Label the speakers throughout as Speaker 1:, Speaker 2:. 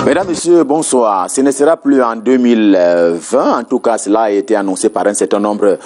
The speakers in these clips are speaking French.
Speaker 1: Mesdames, Messieurs, bonsoir. Ce ne sera plus en 2020. En tout cas, cela a été annoncé par un certain nombre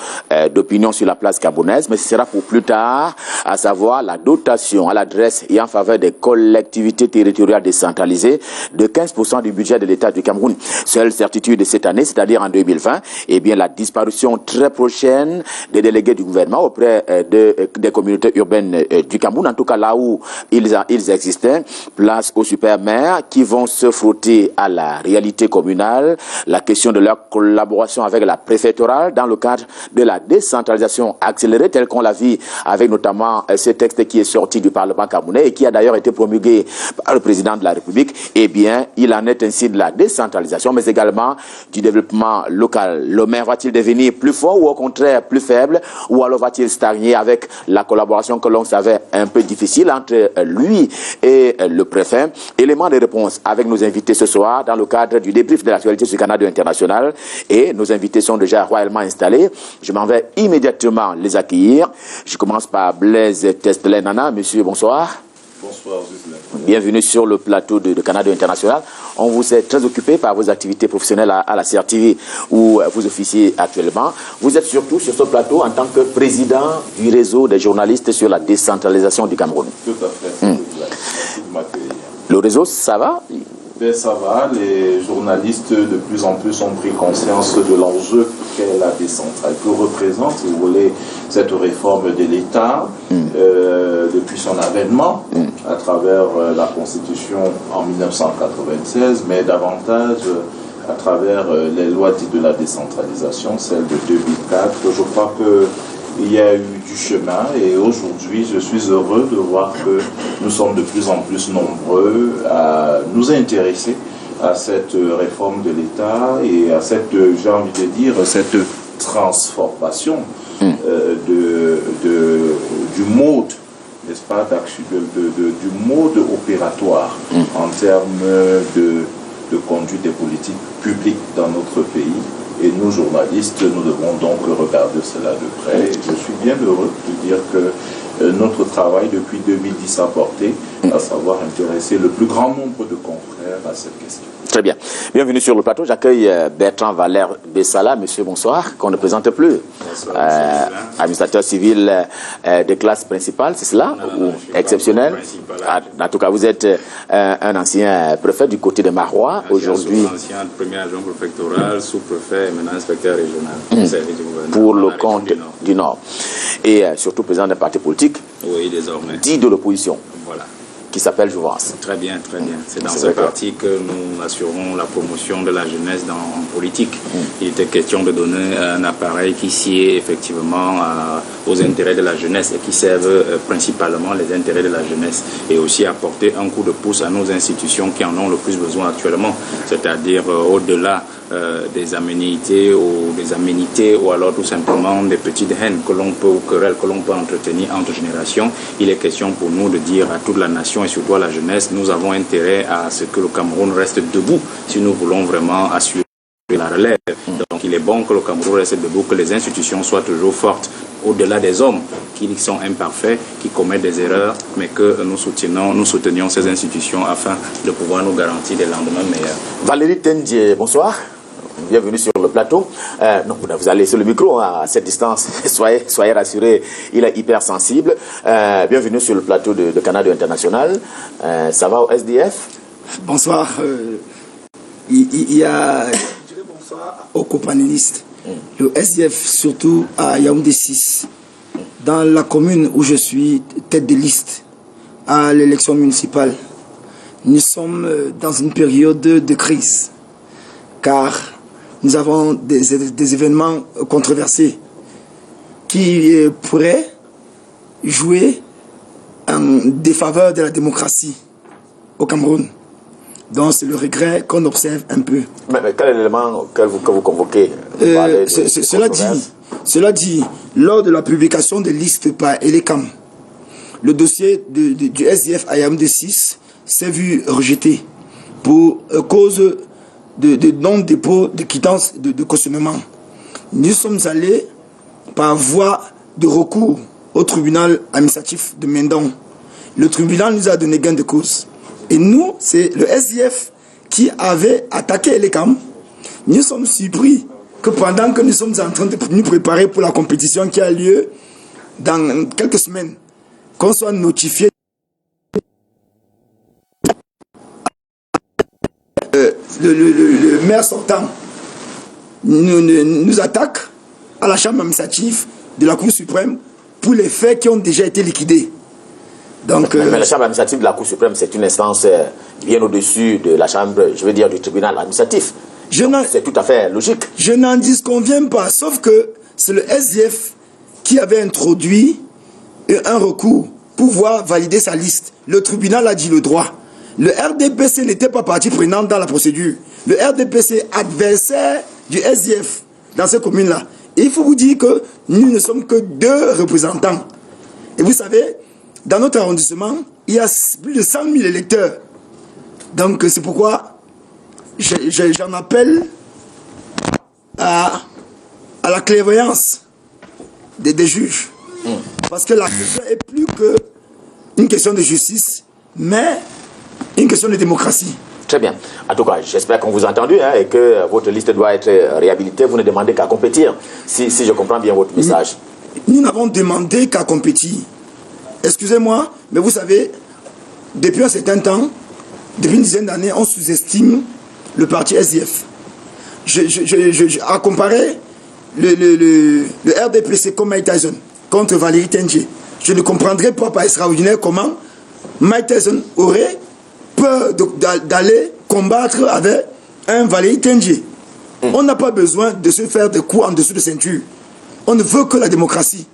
Speaker 1: d'opinions sur la place gabonaise, mais ce sera pour plus tard, à savoir la dotation à l'adresse et en faveur des collectivités territoriales décentralisées de 15% du budget de l'État du Cameroun. Seule certitude de cette année, c'est-à-dire en 2020, eh bien la disparition très prochaine des délégués du gouvernement auprès des communautés urbaines du Cameroun, en tout cas là où ils existaient, place aux super-maires qui vont se frotter à la réalité communale, la question de leur collaboration avec la préfectorale dans le cadre de la décentralisation accélérée telle qu'on l'a vu avec notamment ce texte qui est sorti du Parlement camerounais et qui a d'ailleurs été promulgué par le président de la République. Eh bien, il en est ainsi de la décentralisation, mais également du développement local. Le maire va-t-il devenir plus fort ou au contraire plus faible, ou alors va-t-il stagner avec la collaboration que l'on savait un peu difficile entre lui et le préfet? Élément de réponse avec nos invités ce soir dans le cadre du débrief de l'actualité sur Canada International, et nos invités sont déjà royalement installés. Je m'en vais immédiatement les accueillir. Je commence par Blaise Testelenana. Monsieur, bonsoir.
Speaker 2: Bonsoir, Zizla.
Speaker 1: Bienvenue sur le plateau de Canada International. On vous est très occupé par vos activités professionnelles à la CRTV où vous officiez actuellement. Vous êtes surtout sur ce plateau en tant que président du réseau des journalistes sur la décentralisation du Cameroun.
Speaker 2: Tout à fait.
Speaker 1: Le réseau, ça va?
Speaker 2: Ben, ça va. Les journalistes de plus en plus ont pris conscience de l'enjeu qu'est la décentralisation, que représente, si vous voulez, cette réforme de l'État depuis son avènement à travers la Constitution en 1996, mais davantage à travers les lois dites de la décentralisation, celle de 2004. Je crois qu'il y a eu du chemin et aujourd'hui je suis heureux de voir que nous sommes de plus en plus nombreux à nous intéresser à cette réforme de l'État et à cette, j'ai envie de dire, cette transformation du mode, n'est-ce pas, du mode opératoire en termes de conduite des politiques publiques dans notre pays. Et nous, journalistes, nous devons donc regarder cela de près. Je suis bien heureux de dire que notre travail depuis 2010 a porté, à savoir intéresser le plus grand nombre de confrères à cette question.
Speaker 1: Très bien. Bienvenue sur le plateau. J'accueille Bertrand Valère Bessala. Monsieur, bonsoir, qu'on ne présente plus.
Speaker 3: Bonsoir,
Speaker 1: administrateur civil de classe principale, c'est cela? Ou exceptionnel? En tout cas, vous êtes un ancien préfet du côté de Marois. Aujourd'hui,
Speaker 3: ancien premier agent préfectoral, sous-préfet et maintenant inspecteur régional.
Speaker 1: Pour le compte du Nord. Et surtout président d'un parti politique.
Speaker 3: Oui, désormais.
Speaker 1: Dit de l'opposition.
Speaker 3: Voilà.
Speaker 1: Qui s'appelle Jouvence.
Speaker 3: Très bien, très bien. C'est dans ce parti que nous assurons la promotion de la jeunesse en politique. Il était question de donner un appareil qui sied effectivement aux intérêts de la jeunesse et qui serve principalement les intérêts de la jeunesse, et aussi apporter un coup de pouce à nos institutions qui en ont le plus besoin actuellement, c'est-à-dire au-delà des aménités ou alors tout simplement des petites haines que l'on peut, ou querelles que l'on peut entretenir entre générations. Il est question pour nous de dire à toute la nation et surtout à la jeunesse, nous avons intérêt à ce que le Cameroun reste debout si nous voulons vraiment assurer la relève. Donc il est bon que le Cameroun reste debout, que les institutions soient toujours fortes au-delà des hommes qui sont imparfaits, qui commettent des erreurs, mais que nous soutenions ces institutions afin de pouvoir nous garantir des lendemains meilleurs.
Speaker 1: Valérie Tendier, bonsoir. Bienvenue sur le plateau. Non, vous allez sur le micro à cette distance. Soyez rassurés, il est hyper sensible. Bienvenue sur le plateau de Canada International. Ça va au SDF?
Speaker 4: Bonsoir. Il y a bonsoir aux copanélistes. Le SDF, surtout à Yaoundé 6, dans la commune où je suis tête de liste à l'élection municipale. Nous sommes dans une période de crise, car nous avons des événements controversés qui pourraient jouer en défaveur de la démocratie au Cameroun. Donc c'est le regret qu'on observe un peu.
Speaker 1: Mais quel élément que vous convoquez?
Speaker 4: Cela dit, lors de la publication des listes par Elecam, le dossier du SDF à Yaoundé 6 s'est vu rejeté pour cause de non-dépôt de quittance de cautionnement. Nous sommes allés par voie de recours au tribunal administratif de Mendon. Le tribunal nous a donné gain de cause. Et nous, c'est le SDF qui avait attaqué les camps, nous sommes surpris que pendant que nous sommes en train de nous préparer pour la compétition qui a lieu dans quelques semaines, qu'on soit notifié le maire sortant nous attaque à la chambre administrative de la Cour suprême pour les faits qui ont déjà été liquidés. Donc,
Speaker 1: mais la chambre administrative de la Cour suprême, c'est une instance bien au-dessus de la chambre, je veux dire, du tribunal administratif. C'est tout à fait logique.
Speaker 4: Je n'en disconviens pas, sauf que c'est le SDF qui avait introduit un recours pour pouvoir valider sa liste. Le tribunal a dit le droit. Le RDPC n'était pas partie prenante dans la procédure. Le RDPC adversaire du SDF dans ces communes-là. Et il faut vous dire que nous ne sommes que 2 représentants. Et vous savez, dans notre arrondissement, il y a plus de 100 000 électeurs. Donc c'est pourquoi j'en appelle à la clairvoyance des juges. Parce que la question est plus qu'une question de justice, mais une question de démocratie.
Speaker 1: Très bien. En tout cas, j'espère qu'on vous a entendu et que votre liste doit être réhabilitée. Vous ne demandez qu'à compétir, si je comprends bien votre message.
Speaker 4: Nous n'avons demandé qu'à compétir. Excusez-moi, mais vous savez, depuis un certain temps, depuis une dizaine d'années, on sous-estime le parti SDF. À comparer le RDPC comme Mike Tyson contre Valérie Tenje, je ne comprendrais pas par extraordinaire comment Mike Tyson aurait peur d'aller combattre avec un Valérie Tenje. On n'a pas besoin de se faire des coups en dessous de ceinture. On ne veut que la démocratie.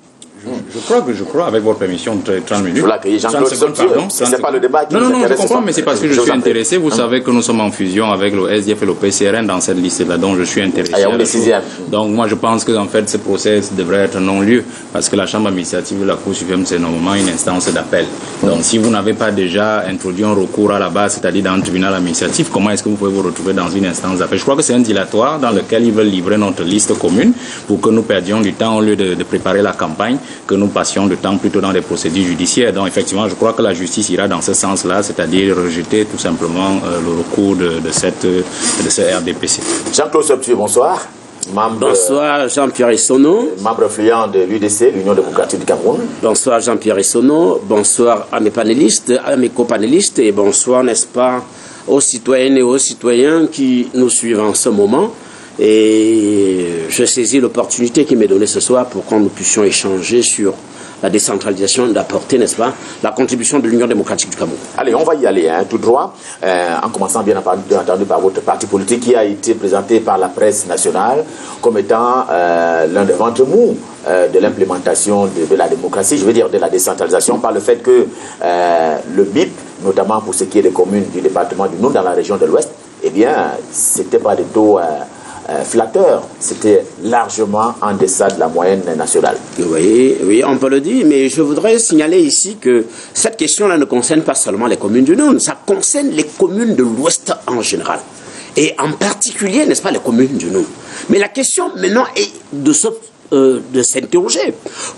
Speaker 3: Je crois, avec votre permission, 30 minutes.
Speaker 1: Voilà, que Jean-Claude Soptier, c'est pas le débat qui nous intéresse.
Speaker 3: Non, je comprends, mais c'est parce que je suis intéressé. Vous savez que nous sommes en fusion avec le SDF et le PCRN dans cette liste-là, donc je suis intéressé. Donc moi, je pense que en fait, ce procès devrait être non-lieu, parce que la Chambre administrative de la Cour suprême, c'est normalement une instance d'appel. Donc si vous n'avez pas déjà introduit un recours à la base, c'est-à-dire dans un tribunal administratif, comment est-ce que vous pouvez vous retrouver dans une instance d'appel? Je crois que c'est un dilatoire dans lequel ils veulent livrer notre liste commune pour que nous perdions du temps au lieu de préparer la campagne, que nous passions de temps plutôt dans des procédures judiciaires. Donc effectivement, je crois que la justice ira dans ce sens-là, c'est-à-dire rejeter tout simplement le recours de ce RDPC.
Speaker 1: Jean-Claude Soptier, bonsoir.
Speaker 5: Bonsoir Jean-Pierre Essonneau.
Speaker 1: Membre affluent de l'UDC, l'Union démocratique du Cameroun.
Speaker 5: Bonsoir Jean-Pierre Essonneau. Bonsoir à mes panélistes, à mes copanélistes et bonsoir, n'est-ce pas, aux citoyennes et aux citoyens qui nous suivent en ce moment. Et je saisis l'opportunité qui m'est donnée ce soir pour que nous puissions échanger sur la décentralisation, d'apporter, n'est-ce pas, la contribution de l'Union démocratique du Cameroun.
Speaker 1: Allez, on va y aller, tout droit, en commençant bien entendu par votre parti politique qui a été présenté par la presse nationale comme étant l'un des ventres mous de l'implémentation de la démocratie, je veux dire de la décentralisation, par le fait que le BIP, notamment pour ce qui est des communes du département du Nord dans la région de l'Ouest, eh bien, c'était pas des taux flatteur, c'était largement en deçà de la moyenne nationale.
Speaker 5: Oui, on peut le dire, mais je voudrais signaler ici que cette question-là ne concerne pas seulement les communes du Nord, ça concerne les communes de l'Ouest en général. Et en particulier, n'est-ce pas, les communes du Nord. Mais la question maintenant est de s'interroger.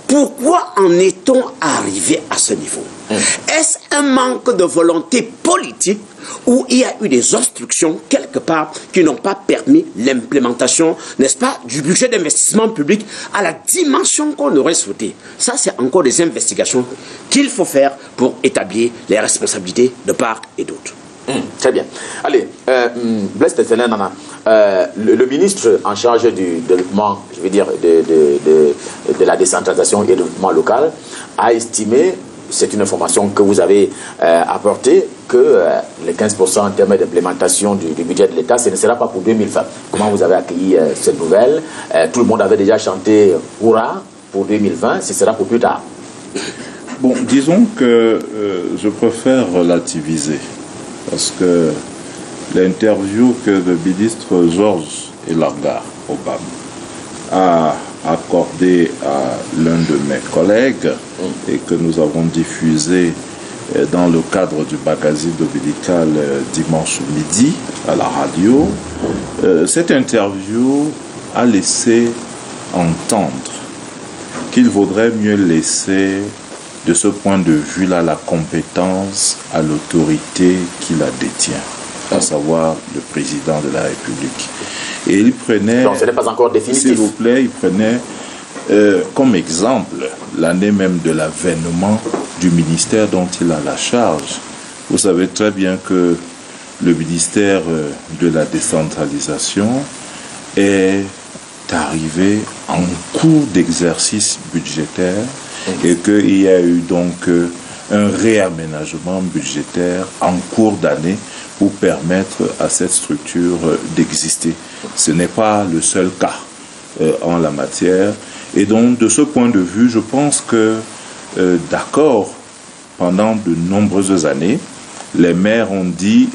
Speaker 5: Pourquoi en est-on arrivé à ce niveau? Est-ce un manque de volonté politique où il y a eu des obstructions quelque part qui n'ont pas permis l'implémentation, n'est-ce pas, du budget d'investissement public à la dimension qu'on aurait souhaité? Ça, c'est encore des investigations qu'il faut faire pour établir les responsabilités de part et d'autre.
Speaker 1: Très bien. Allez, Blaise Tesfelen Nana, le ministre en charge du développement, je veux dire, de la décentralisation et du développement local, a estimé, c'est une information que vous avez apportée, que les 15% en termes d'implémentation du budget de l'État, ce ne sera pas pour 2020. Comment vous avez accueilli cette nouvelle? Tout le monde avait déjà chanté « Hurrah » pour 2020, ce sera pour plus tard.
Speaker 2: Bon, disons que je préfère relativiser. Parce que l'interview que le ministre Georges Elanga Obam a accordée à l'un de mes collègues et que nous avons diffusé dans le cadre du magazine dominical dimanche midi à la radio, cette interview a laissé entendre qu'il vaudrait mieux laisser de ce point de vue-là la compétence à l'autorité qui la détient. à savoir le président de la République. Et il prenait...
Speaker 1: Donc ce n'est pas encore définitif.
Speaker 2: S'il vous plaît, il prenait comme exemple l'année même de l'avènement du ministère dont il a la charge. Vous savez très bien que le ministère de la décentralisation est arrivé en cours d'exercice budgétaire et qu'il y a eu donc un réaménagement budgétaire en cours d'année pour permettre à cette structure d'exister. Ce n'est pas le seul cas en la matière. Et donc, de ce point de vue, je pense que, d'accord, pendant de nombreuses années, les maires ont dit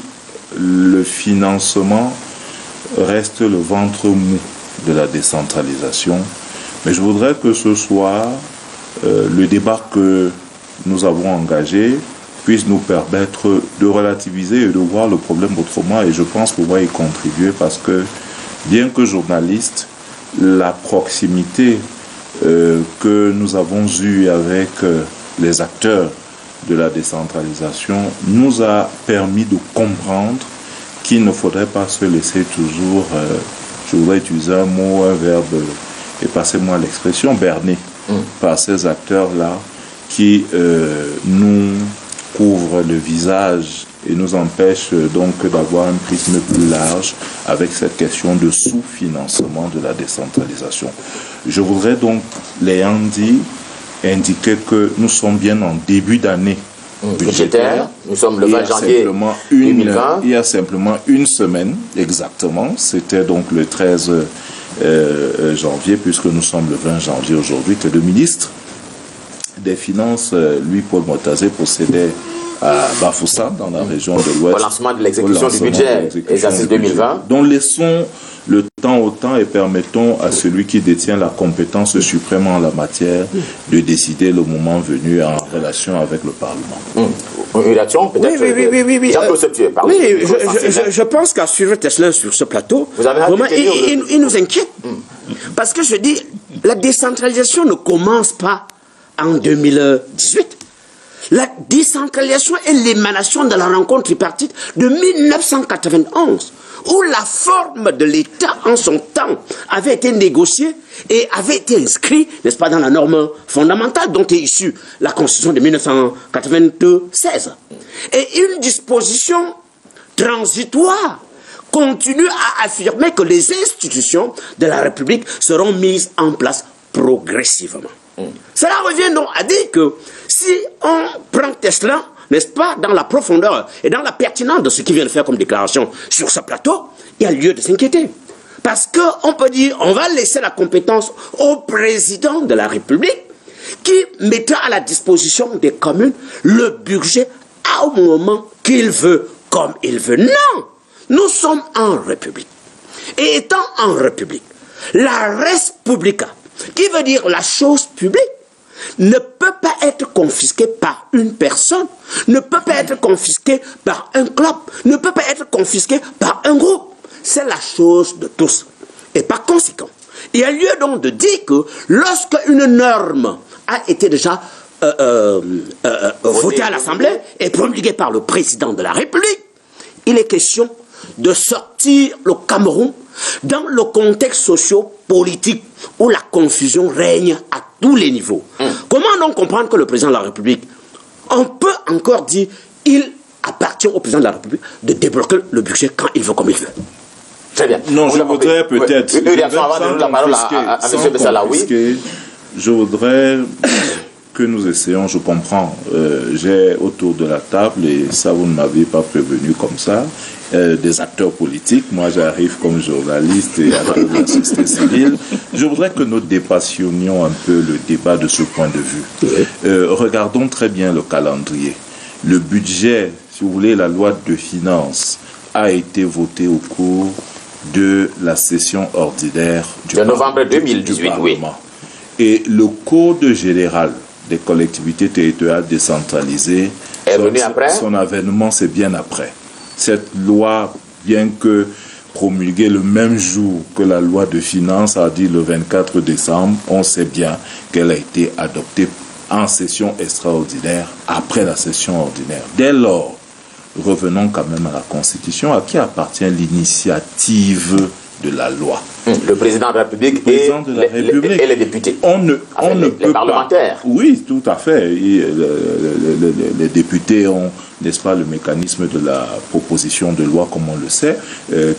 Speaker 2: le financement reste le ventre mou de la décentralisation. Mais je voudrais que ce soit le débat que nous avons engagé puisse nous permettre de relativiser et de voir le problème autrement. Et je pense pouvoir y contribuer parce que, bien que journaliste, la proximité que nous avons eue avec les acteurs de la décentralisation nous a permis de comprendre qu'il ne faudrait pas se laisser toujours, je voudrais utiliser un mot, un verbe, et passez-moi l'expression, berner par ces acteurs-là qui nous couvrent le visage et nous empêchent donc d'avoir un prisme plus large avec cette question de sous-financement de la décentralisation. Je voudrais donc, l'ayant dit, indiquer que nous sommes bien en début d'année budgétaire.
Speaker 1: Nous sommes le 20 janvier 2020.
Speaker 2: Il y a simplement une semaine, exactement. C'était donc le 13 janvier, puisque nous sommes le 20 janvier aujourd'hui, que le ministre des Finances, lui, Paul Motazé, procédait à Bafoussam, dans la région de l'Ouest.
Speaker 1: Au lancement de l'exécution du budget, exercice 2020.
Speaker 2: Donc laissons le temps au temps et permettons à celui qui détient la compétence suprême en la matière de décider le moment venu en relation avec le Parlement.
Speaker 1: Une réaction peut-être?
Speaker 5: Oui.
Speaker 1: Jean-Claude Septier, pardon.
Speaker 5: Oui, je pense qu'à suivre Tesla sur ce plateau,
Speaker 1: Vous avez
Speaker 5: vraiment, il nous inquiète. Parce que je dis, la décentralisation ne commence pas en 2018. La décentralisation est l'émanation de la rencontre tripartite de 1991, où la forme de l'État en son temps avait été négociée et avait été inscrite, n'est-ce pas, dans la norme fondamentale dont est issue la Constitution de 1996. Et une disposition transitoire continue à affirmer que les institutions de la République seront mises en place progressivement. Cela revient donc à dire que si on prend Tesla, n'est-ce pas, dans la profondeur et dans la pertinence de ce qu'il vient de faire comme déclaration sur ce plateau, il y a lieu de s'inquiéter. Parce qu'on peut dire, on va laisser la compétence au président de la République qui mettra à la disposition des communes le budget au moment qu'il veut, comme il veut. Non! Nous sommes en République. Et étant en République, la res publica, qui veut dire la chose publique, ne peut pas être confisquée par une personne, ne peut pas être confisquée par un club, ne peut pas être confisquée par un groupe. C'est la chose de tous. Et par conséquent, il y a lieu donc de dire que lorsque une norme a été déjà votée à l'Assemblée et promulguée par le président de la République, il est question de sortir le Cameroun dans le contexte socio-politique où la confusion règne à tous les niveaux. Comment donc comprendre que le président de la République, on peut encore dire, il appartient au président de la République de débloquer le budget quand il veut, comme il veut.
Speaker 1: Très bien.
Speaker 2: Non, je voudrais peut-être...
Speaker 1: Une réaction avant de donner la parole à M. Bessalaoui.
Speaker 2: Je voudrais que nous essayons, je comprends, j'ai autour de la table, et ça vous ne m'avez pas prévenu comme ça, des acteurs politiques. Moi, j'arrive comme journaliste et acteur de la société civile. Je voudrais que nous dépassionnions un peu le débat de ce point de vue. Regardons très bien le calendrier. Le budget, si vous voulez, la loi de finances a été votée au cours de la session ordinaire
Speaker 1: de novembre 2018, oui.
Speaker 2: Et le Code général des collectivités territoriales décentralisées
Speaker 1: est venu après.
Speaker 2: Son avènement, c'est bien après. Cette loi, bien que promulguée le même jour que la loi de finances, a dit le 24 décembre, on sait bien qu'elle a été adoptée en session extraordinaire après la session ordinaire. Dès lors, revenons quand même à la Constitution. À qui appartient l'initiative de la loi?
Speaker 1: Le président de la République, et les députés.
Speaker 2: On ne
Speaker 1: les parlementaires.
Speaker 2: Oui, tout à fait. Les députés ont, n'est-ce pas, le mécanisme de la proposition de loi, comme on le sait,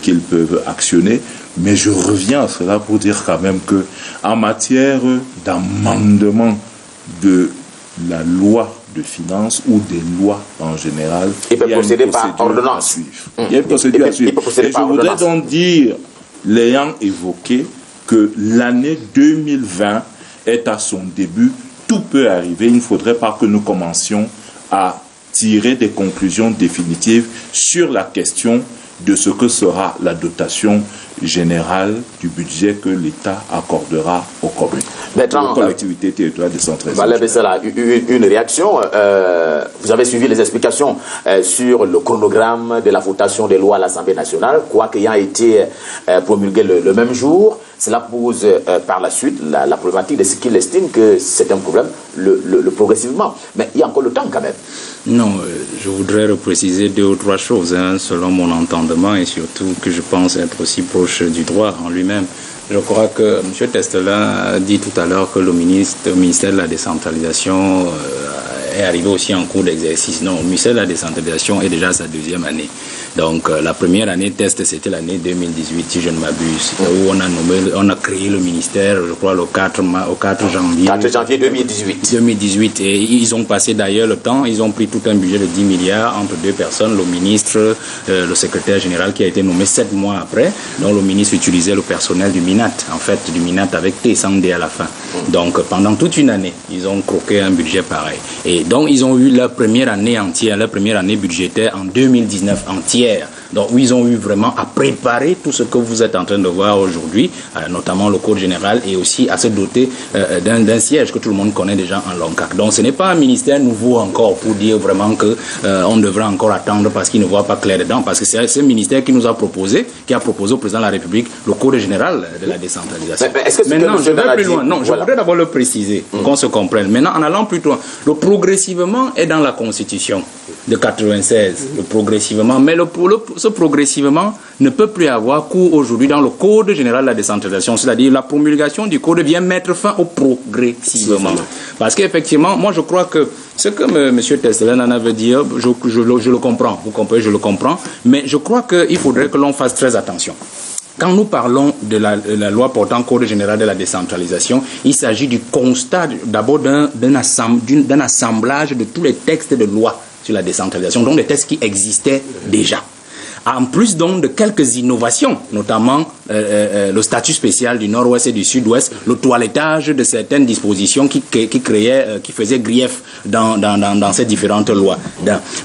Speaker 2: qu'ils peuvent actionner. Mais je reviens à cela pour dire quand même que, en matière d'amendement de la loi de finances ou des lois en général,
Speaker 1: il peut procéder par ordonnance.
Speaker 2: Il y a une procédure à suivre. Et je voudrais donc dire, l'ayant évoqué, que l'année 2020 est à son début. Tout peut arriver. Il ne faudrait pas que nous commencions à tirer des conclusions définitives sur la question de ce que sera la dotation générale du budget que l'État accordera aux communes, aux collectivités territoriales décentralisées.
Speaker 1: Valère Bessala, une réaction. Vous avez suivi les explications sur le chronogramme de la votation des lois à l'Assemblée nationale, quoi qu'ayant été promulgué le même jour. Cela pose par la suite la problématique de ce qu'il estime que c'est un problème le progressivement. Mais il y a encore le temps quand même.
Speaker 3: Non, je voudrais repréciser 2 ou 3 choses, selon mon entendement, et surtout que je pense être aussi proche du droit en lui-même. Je crois que M. Testela a dit tout à l'heure que le ministère de la décentralisation est arrivé aussi en cours d'exercice. Non, le ministère de la décentralisation est déjà à sa 2e année. Donc la première année test, c'était l'année 2018, si je ne m'abuse, où on a créé le ministère, je crois, au 4 janvier.
Speaker 1: 4 janvier 2018.
Speaker 3: 2018. Et ils ont passé d'ailleurs le temps, ils ont pris tout un budget de 10 milliards entre 2 personnes, le ministre, le secrétaire général qui a été nommé 7 mois après. Donc le ministre utilisait le personnel du MINAT, en fait, du MINAT avec T sans D à la fin. Donc pendant toute une année, ils ont croqué un budget pareil. Et donc ils ont eu leur première année entière, leur première année budgétaire en 2019 entière. Donc ils ont eu vraiment à préparer tout ce que vous êtes en train de voir aujourd'hui, notamment le Code général, et aussi à se doter d'un siège que tout le monde connaît déjà en LONCAC. Donc ce n'est pas un ministère nouveau encore pour dire vraiment que on devrait encore attendre parce qu'il ne voit pas clair dedans, parce que c'est ce ministère qui nous a proposé, qui a proposé au président de la République le Code général de la décentralisation. Maintenant, je vais plus loin. Non, je voudrais d'abord le préciser, qu'on se comprenne. Maintenant, en allant plus loin, le progressivement est dans la Constitution de 96, le progressivement, mais ce progressivement ne peut plus avoir cours aujourd'hui dans le Code général de la décentralisation, c'est-à-dire la promulgation du Code vient mettre fin au progressivement. Parce qu'effectivement, moi je crois que ce que M. Testela veut dire, je le comprends, vous comprenez, je le comprends, mais je crois qu'il faudrait que l'on fasse très attention. Quand nous parlons de la loi portant Code général de la décentralisation, il s'agit du constat d'abord d'un assemblage de tous les textes de loi sur la décentralisation, donc des textes qui existaient déjà. En plus donc de quelques innovations, notamment le statut spécial du Nord-Ouest et du Sud-Ouest, le toilettage de certaines dispositions qui faisaient grief dans ces différentes lois.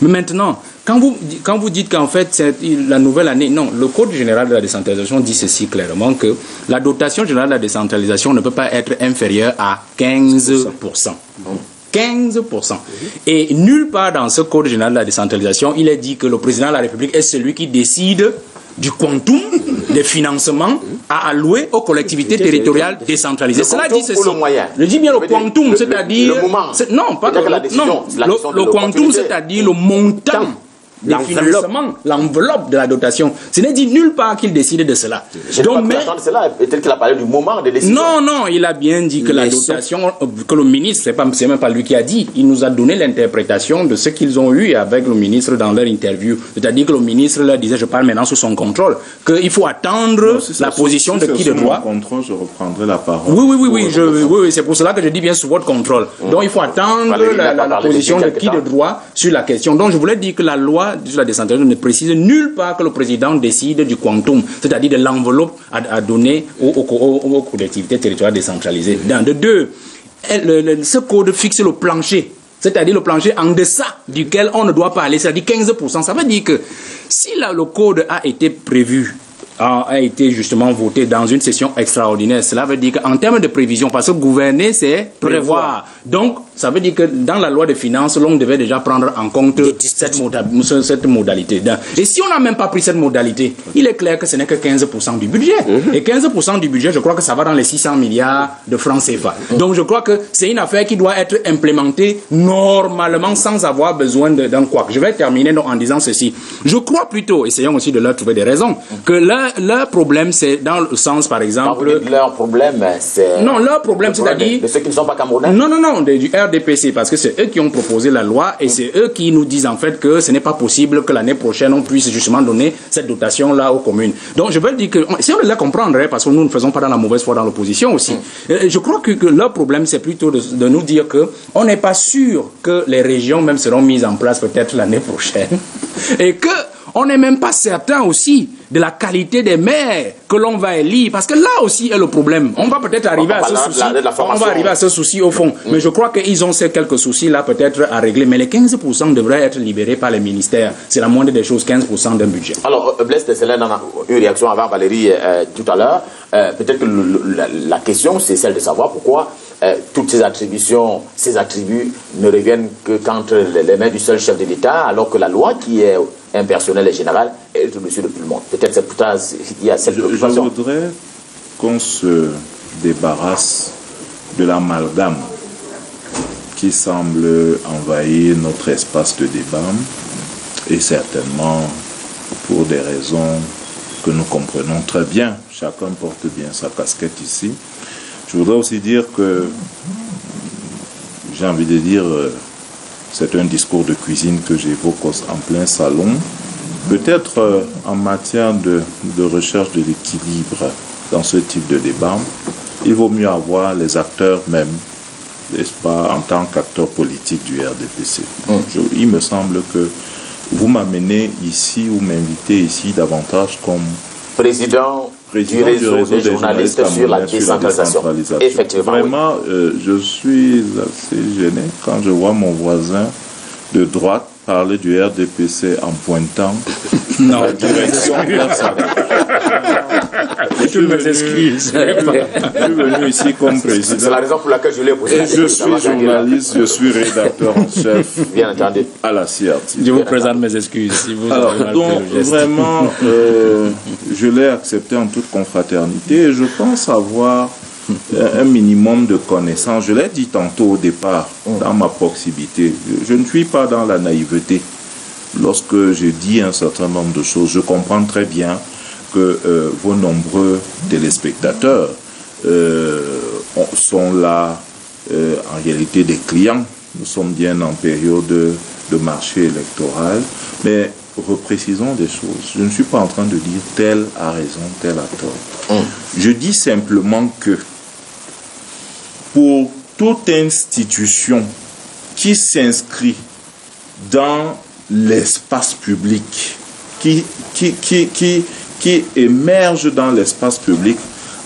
Speaker 3: Mais maintenant, quand vous dites qu'en fait c'est la nouvelle année, non, le Code général de la décentralisation dit ceci clairement, que la dotation générale de la décentralisation ne peut pas être inférieure à 15%. 15%. Et nulle part dans ce Code général de la décentralisation, il est dit que le président de la République est celui qui décide du quantum des financements à allouer aux collectivités territoriales décentralisées. Cela dit ceci. Je dis bien le quantum, c'est-à-dire... Non, pas le quantum, c'est-à-dire le montant des financements, l'enveloppe de la dotation. Ce n'est dit nulle part qu'il décide de cela.
Speaker 1: Peut-être qu'il a parlé du moment de décision.
Speaker 3: Non, il a bien dit que la dotation, que le ministre, c'est même pas lui qui a dit, il nous a donné l'interprétation de ce qu'ils ont eu avec le ministre dans leur interview. C'est-à-dire que le ministre leur disait, je parle maintenant sous son contrôle, qu'il faut attendre la position de qui de droit.
Speaker 2: Contrôle, je reprendrai la parole.
Speaker 3: Oui, c'est pour cela que je dis bien sous votre contrôle. Donc il faut attendre la position de qui de droit sur la question. Donc je voulais dire que la loi de la décentralisation ne précise nulle part que le président décide du quantum, c'est-à-dire de l'enveloppe à donner aux collectivités territoriales décentralisées. De deux, ce code fixe le plancher, c'est-à-dire le plancher en deçà duquel on ne doit pas aller, c'est-à-dire 15%. Ça veut dire que si le code a été prévu a été justement voté dans une session extraordinaire. Cela veut dire qu'en termes de prévision, parce que gouverner, c'est prévoir. Donc, ça veut dire que dans la loi de finances, l'on devait déjà prendre en compte cette modalité. Et si on n'a même pas pris cette modalité, il est clair que ce n'est que 15% du budget. Et 15% du budget, je crois que ça va dans les 600 milliards de francs CFA. Donc, je crois que c'est une affaire qui doit être implémentée normalement sans avoir besoin d'un couac. Je vais terminer donc en disant ceci. Je crois plutôt, essayons aussi de leur trouver des raisons, que leur problème, c'est dans le sens, par exemple...
Speaker 1: Quand vous dites leur problème, c'est...
Speaker 3: Non, leur problème, c'est-à-dire...
Speaker 1: De ceux qui ne sont pas camerounais?
Speaker 3: Non, du RDPC, parce que c'est eux qui ont proposé la loi et c'est eux qui nous disent en fait que ce n'est pas possible que l'année prochaine, on puisse justement donner cette dotation-là aux communes. Donc, je veux dire que, si on les comprendrait, parce que nous ne faisons pas dans la mauvaise foi dans l'opposition aussi, je crois que leur problème, c'est plutôt de nous dire que on n'est pas sûr que les régions même seront mises en place peut-être l'année prochaine et que on n'est même pas certain aussi de la qualité des maires que l'on va élire, parce que là aussi est le problème. On va peut-être arriver à ce souci. On va arriver à ce souci au fond. Mais je crois qu'ils ont ces quelques soucis là peut-être à régler. Mais les 15% devraient être libérés par les ministères. C'est la moindre des choses, 15% d'un budget.
Speaker 1: Alors, Blaise Tesselène a eu une réaction avant Valérie tout à l'heure. Peut-être que la question, c'est celle de savoir pourquoi toutes ces attributions, ces attributs ne reviennent que qu'entre les mains du seul chef de l'État, alors que la loi qui est impersonnelle et générale est au-dessus de tout le monde. Peut-être c'est pourtant il y a cette préoccupation.
Speaker 2: Je voudrais qu'on se débarrasse de l'amalgame qui semble envahir notre espace de débat, et certainement pour des raisons que nous comprenons très bien. Chacun porte bien sa casquette ici. Je voudrais aussi dire que, j'ai envie de dire, c'est un discours de cuisine que j'évoque en plein salon. Peut-être en matière de recherche de l'équilibre dans ce type de débat, il vaut mieux avoir les acteurs même, n'est-ce pas, en tant qu'acteurs politiques du RDPC. Il me semble que vous m'amenez ici, vous m'invitez ici davantage comme
Speaker 1: président du réseau des journalistes sur la décentralisation. Effectivement.
Speaker 2: Vraiment, je suis assez gêné quand je vois mon voisin de droite parler du RDPC en pointant la direction vers sa... Je suis venu ici comme président.
Speaker 1: C'est la raison pour laquelle je l'ai posé.
Speaker 2: Je suis journaliste, je suis rédacteur en chef
Speaker 1: bien entendu
Speaker 2: à la CRT.
Speaker 3: Je vous présente mes excuses. Si vous
Speaker 2: alors, donc, vraiment, je l'ai accepté en toute confraternité et je pense avoir un minimum de connaissances. Je l'ai dit tantôt au départ, dans ma proximité. Je ne suis pas dans la naïveté. Lorsque je dis un certain nombre de choses, je comprends très bien que vos nombreux téléspectateurs sont là, en réalité, des clients. Nous sommes bien en période de marché électoral, mais reprécisons des choses. Je ne suis pas en train de dire tel a raison, tel a tort. Je dis simplement que pour toute institution qui s'inscrit dans l'espace public, qui émerge dans l'espace public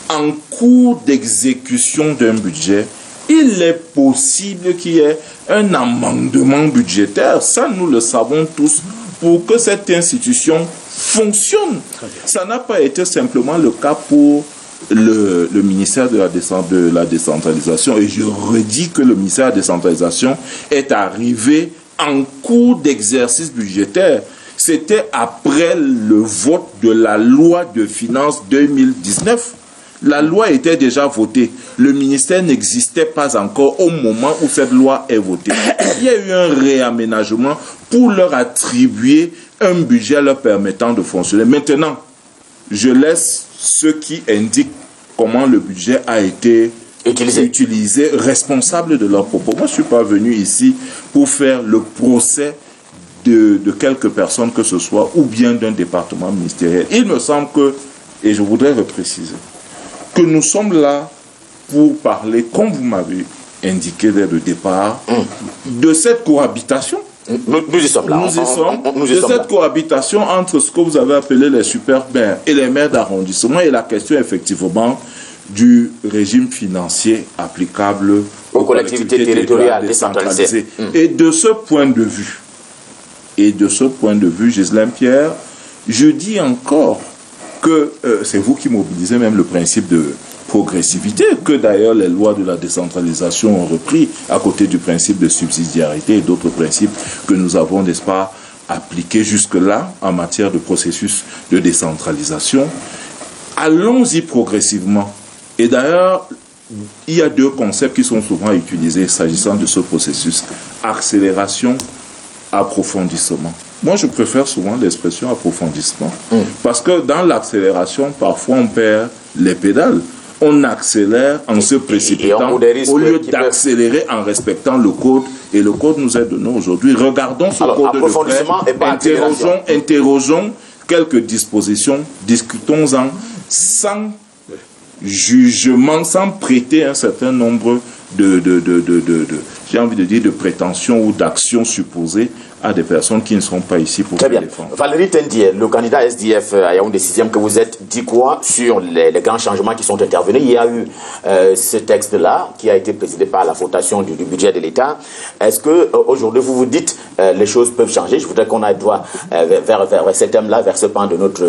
Speaker 2: en cours d'exécution d'un budget, il est possible qu'il y ait un amendement budgétaire, ça nous le savons tous, pour que cette institution fonctionne. Ça n'a pas été simplement le cas pour le ministère de la décentralisation, et je redis que le ministère de la décentralisation est arrivé en cours d'exercice budgétaire. C'était après le vote de la loi de finances 2019. La loi était déjà votée. Le ministère n'existait pas encore au moment où cette loi est votée. Il y a eu un réaménagement pour leur attribuer un budget leur permettant de fonctionner. Maintenant, je laisse ceux qui indiquent comment le budget a été utilisé responsables de leurs propos. Moi, je ne suis pas venu ici pour faire le procès de quelques personnes que ce soit, ou bien d'un département ministériel. Il me semble que, et je voudrais repréciser, que nous sommes là pour parler, comme vous m'avez indiqué dès le départ, de cette cohabitation.
Speaker 1: Nous y sommes là.
Speaker 2: Cette cohabitation entre ce que vous avez appelé les super-maires et les maires d'arrondissement, et la question effectivement du régime financier applicable
Speaker 1: aux collectivités territoriales décentralisées.
Speaker 2: Et de ce point de vue, Ghislain Pierre, je dis encore que c'est vous qui mobilisez même le principe de progressivité, que d'ailleurs les lois de la décentralisation ont repris, à côté du principe de subsidiarité et d'autres principes que nous avons, n'est-ce pas, appliqués jusque-là en matière de processus de décentralisation. Allons-y progressivement. Et d'ailleurs, il y a deux concepts qui sont souvent utilisés s'agissant de ce processus: accélération, approfondissement. Moi, je préfère souvent l'expression approfondissement, parce que dans l'accélération, parfois on perd les pédales. On accélère en se précipitant au lieu d'accélérer en respectant le code. Et le code nous est donné aujourd'hui. Regardons ce code de près, interrogeons quelques dispositions, discutons-en sans jugement, sans prêter un certain nombre j'ai envie de dire, de prétentions ou d'actions supposées à des personnes qui ne sont pas ici pour
Speaker 1: Très bien.
Speaker 2: défendre.
Speaker 1: Valérie Tendier, le candidat SDF à Yaoundé 6e que vous êtes, dit quoi sur les grands changements qui sont intervenus? Il y a eu ce texte-là qui a été présidé par la votation du budget de l'État. Est-ce que aujourd'hui vous vous dites les choses peuvent changer? Je voudrais qu'on aille droit vers ce thème-là, vers ce pan de notre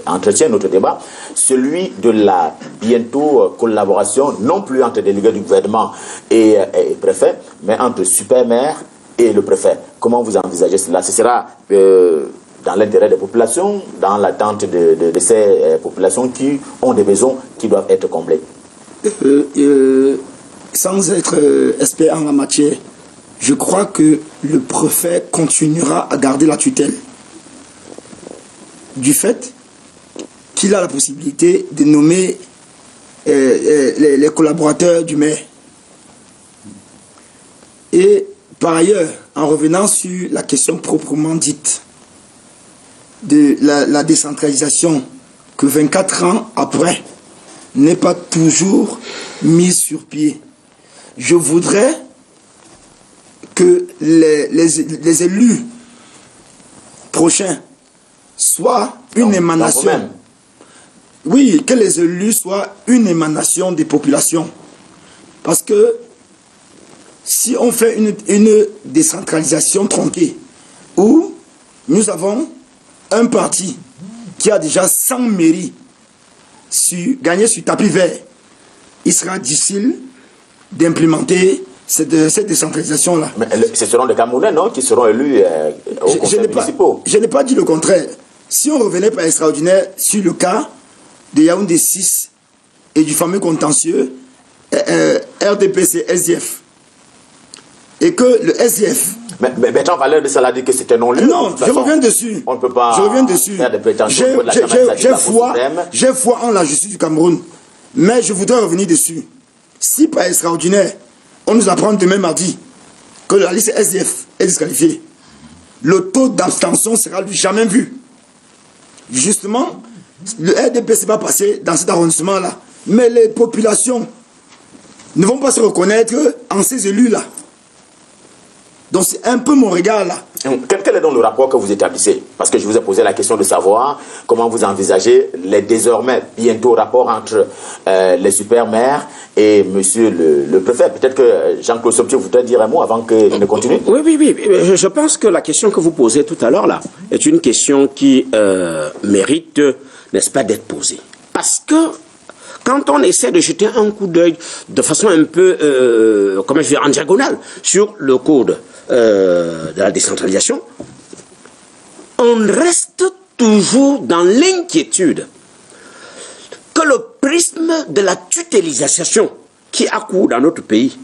Speaker 1: entretien, notre débat, celui de la bientôt collaboration, non plus entre délégués du gouvernement et préfet, mais entre super maire et le préfet. Comment vous envisagez cela? Ce sera dans l'intérêt des populations, dans l'attente de ces populations qui ont des besoins qui doivent être comblés?
Speaker 4: Sans être expert en la matière, je crois que le préfet continuera à garder la tutelle du fait qu'il a la possibilité de nommer les collaborateurs du maire. Et par ailleurs, en revenant sur la question proprement dite de la décentralisation, que 24 ans après n'est pas toujours mise sur pied, je voudrais que les élus prochains soient une émanation. Oui, que les élus soient une émanation des populations. Parce que si on fait une décentralisation tronquée, où nous avons un parti qui a déjà 100 mairies gagnées sur tapis vert, il sera difficile d'implémenter cette décentralisation-là.
Speaker 1: Mais ce seront des Camerounais, non, qui seront élus au conseil municipal.
Speaker 4: Je n'ai pas dit le contraire. Si on revenait par extraordinaire sur le cas de Yaoundé 6 et du fameux contentieux RDPC SDF, et que le SDF...
Speaker 1: Mais Bertrand Valère de Salah dit que c'était non-lieu.
Speaker 4: Non, je reviens dessus.
Speaker 1: On ne peut pas faire des prétentions.
Speaker 4: J'ai foi en la justice du Cameroun. Mais je voudrais revenir dessus. Si par extraordinaire, on nous apprend demain mardi que la liste SDF est disqualifiée, le taux d'abstention sera jamais vu. Justement, le RDPC va passer dans cet arrondissement-là. Mais les populations ne vont pas se reconnaître en ces élus-là. Donc c'est un peu mon regard là.
Speaker 1: Quel est donc le rapport que vous établissez? Parce que je vous ai posé la question de savoir comment vous envisagez les désormais bientôt rapports entre les super maires et monsieur le préfet. Peut-être que Jean-Claude Sobtier voudrait dire un mot avant qu'il ne continue.
Speaker 5: Oui. Je pense que la question que vous posez tout à l'heure là est une question qui mérite, n'est-ce pas, d'être posée. Parce que quand on essaie de jeter un coup d'œil de façon un peu, comment je vais dire, en diagonale sur le code de la décentralisation, on reste toujours dans l'inquiétude que le prisme de la tutélisation qui accourt dans notre pays,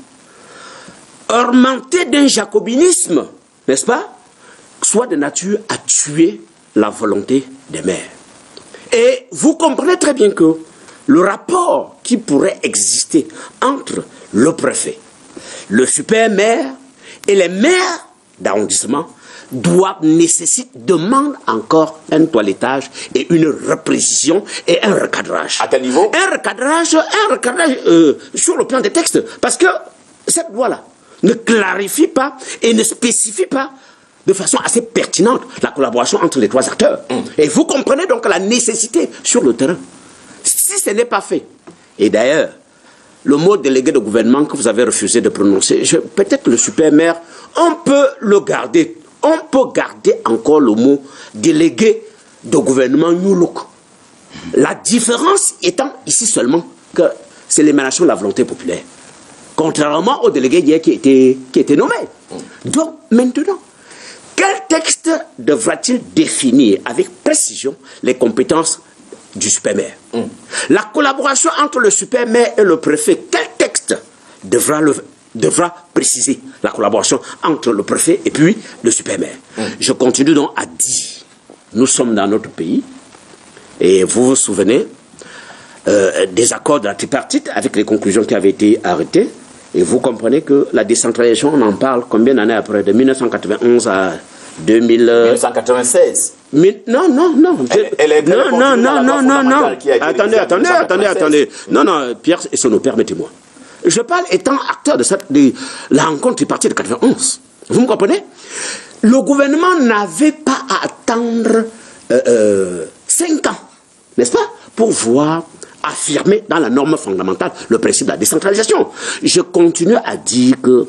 Speaker 5: ornementé d'un jacobinisme, n'est-ce pas, soit de nature à tuer la volonté des maires. Et vous comprenez très bien que le rapport qui pourrait exister entre le préfet, le super maire et les maires d'arrondissement demande encore un toilettage et une reprécision et un recadrage.
Speaker 1: À quel niveau?
Speaker 5: Un recadrage sur le plan des textes. Parce que cette loi-là ne clarifie pas et ne spécifie pas de façon assez pertinente la collaboration entre les trois acteurs. Et vous comprenez donc la nécessité sur le terrain. Si ce n'est pas fait, et d'ailleurs, le mot délégué de gouvernement que vous avez refusé de prononcer, peut-être le super maire, on peut le garder. On peut garder encore le mot délégué de gouvernement New Look. La différence étant ici seulement que c'est l'émanation de la volonté populaire. Contrairement au délégué hier qui était nommé. Donc, maintenant, quel texte devra-t-il définir avec précision les compétences du super-maire? La collaboration entre le super-maire et le préfet, quel texte devra préciser la collaboration entre le préfet et puis le super-maire? Je continue donc à dire, nous sommes dans notre pays, et vous vous souvenez des accords de la tripartite avec les conclusions qui avaient été arrêtées. Et vous comprenez que la décentralisation, on en parle combien d'années après? De 1991 à
Speaker 1: 1996.
Speaker 5: Non. Attendez. Non, Pierre et Sono, permettez-moi. Je parle étant acteur de la rencontre tripartite de 91. Vous me comprenez? Le gouvernement n'avait pas à attendre 5 ans, n'est-ce pas, pour voir affirmer dans la norme fondamentale le principe de la décentralisation. Je continue à dire que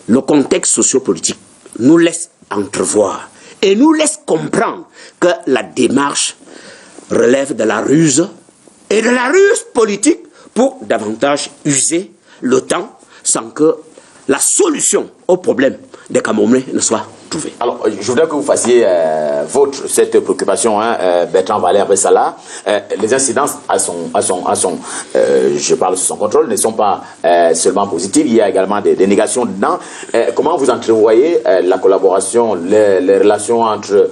Speaker 5: le contexte sociopolitique nous laisse entrevoir et nous laisse comprendre que la démarche relève de la ruse et de la ruse politique pour davantage user le temps sans que la solution au problème des Camerounais ne soit trouvée.
Speaker 1: Alors, je voudrais que vous fassiez cette préoccupation, Bertrand Valère Bessala. Les incidences je parle sous son contrôle, ne sont pas seulement positives. Il y a également des négations dedans. Comment vous entrevoyez la collaboration, les relations entre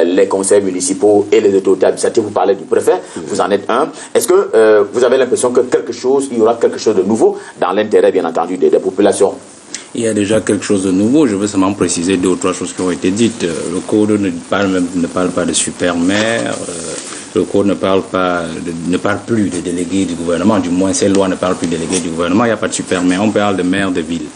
Speaker 1: les conseils municipaux et les autorités administratives? Vous parlez du préfet, vous en êtes un. Est-ce que vous avez l'impression que il y aura quelque chose de nouveau dans l'intérêt, bien entendu, des populations?
Speaker 3: Il y a déjà quelque chose de nouveau. Je veux seulement préciser 2 ou 3 choses qui ont été dites. Le code ne parle pas de super-maire. Le code ne parle plus de délégués du gouvernement. Du moins, ces lois ne parlent plus de délégués du gouvernement. Il n'y a pas de super-maire. On parle de maire de ville.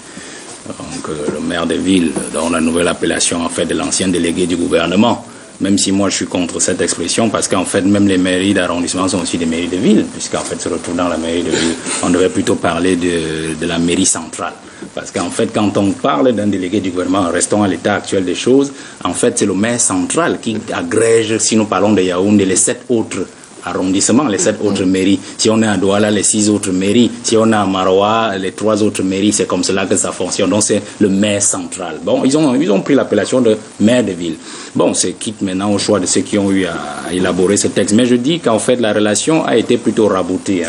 Speaker 3: Donc, le maire de ville, dans la nouvelle appellation, en fait, de l'ancien délégué du gouvernement. Même si moi je suis contre cette expression, parce qu'en fait même les mairies d'arrondissement sont aussi des mairies de ville, puisqu'en fait se retrouve dans la mairie de ville. On devrait plutôt parler de la mairie centrale. Parce qu'en fait quand on parle d'un délégué du gouvernement, restons à l'état actuel des choses, en fait c'est le maire central qui agrège, si nous parlons de Yaoundé, les 7 autres arrondissements, les 7 autres mairies. Si on est à Douala, les 6 autres mairies. Si on est à Maroua, les 3 autres mairies. C'est comme cela que ça fonctionne. Donc c'est le maire central. Bon, ils ont pris l'appellation de maire de ville. Bon, c'est quitte maintenant au choix de ceux qui ont eu à élaborer ce texte. Mais je dis qu'en fait la relation a été plutôt raboutée.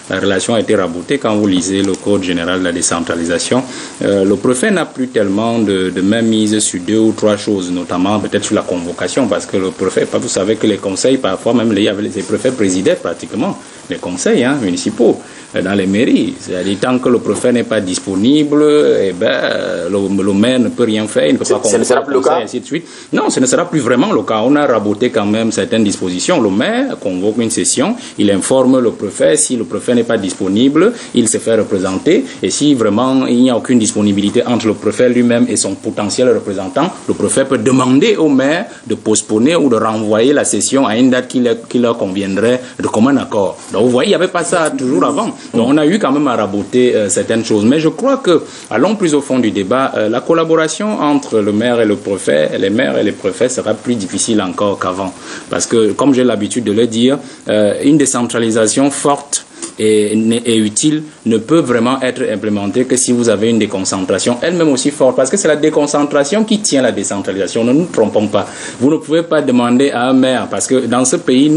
Speaker 3: La relation a été raboutée quand vous lisez le Code général de la décentralisation. Le préfet n'a plus tellement de main mise sur 2 ou 3 choses, notamment peut-être sur la convocation, parce que le préfet, vous savez que les conseils, parfois même les préfets présidaient pratiquement les conseils municipaux dans les mairies. C'est-à-dire tant que le préfet n'est pas disponible, le maire ne peut rien faire, il ne peut pas convoquer. Ce ne sera plus le cas, ainsi de suite. Non, ce ne sera plus vraiment le cas. On a raboté quand même certaines dispositions. Le maire convoque une session, il informe le préfet. Si le préfet n'est pas disponible, il se fait représenter. Et si vraiment il n'y a aucune disponibilité entre le préfet lui-même et son potentiel représentant, le préfet peut demander au maire de postponer ou de renvoyer la session à une date qui leur conviendrait de commun accord. Donc vous voyez, il n'y avait pas ça toujours avant. Donc on a eu quand même à raboter certaines choses. Mais je crois que, allons plus au fond du débat, la collaboration entre le maire et le préfet, les maires et les préfets sera plus difficile encore qu'avant. Parce que, comme j'ai l'habitude de le dire, une décentralisation forte et utile ne peut vraiment être implémentée que si vous avez une déconcentration elle-même aussi forte, parce que c'est la déconcentration qui tient la décentralisation, ne nous trompons pas. Vous ne pouvez pas demander à un maire, parce que dans ce pays,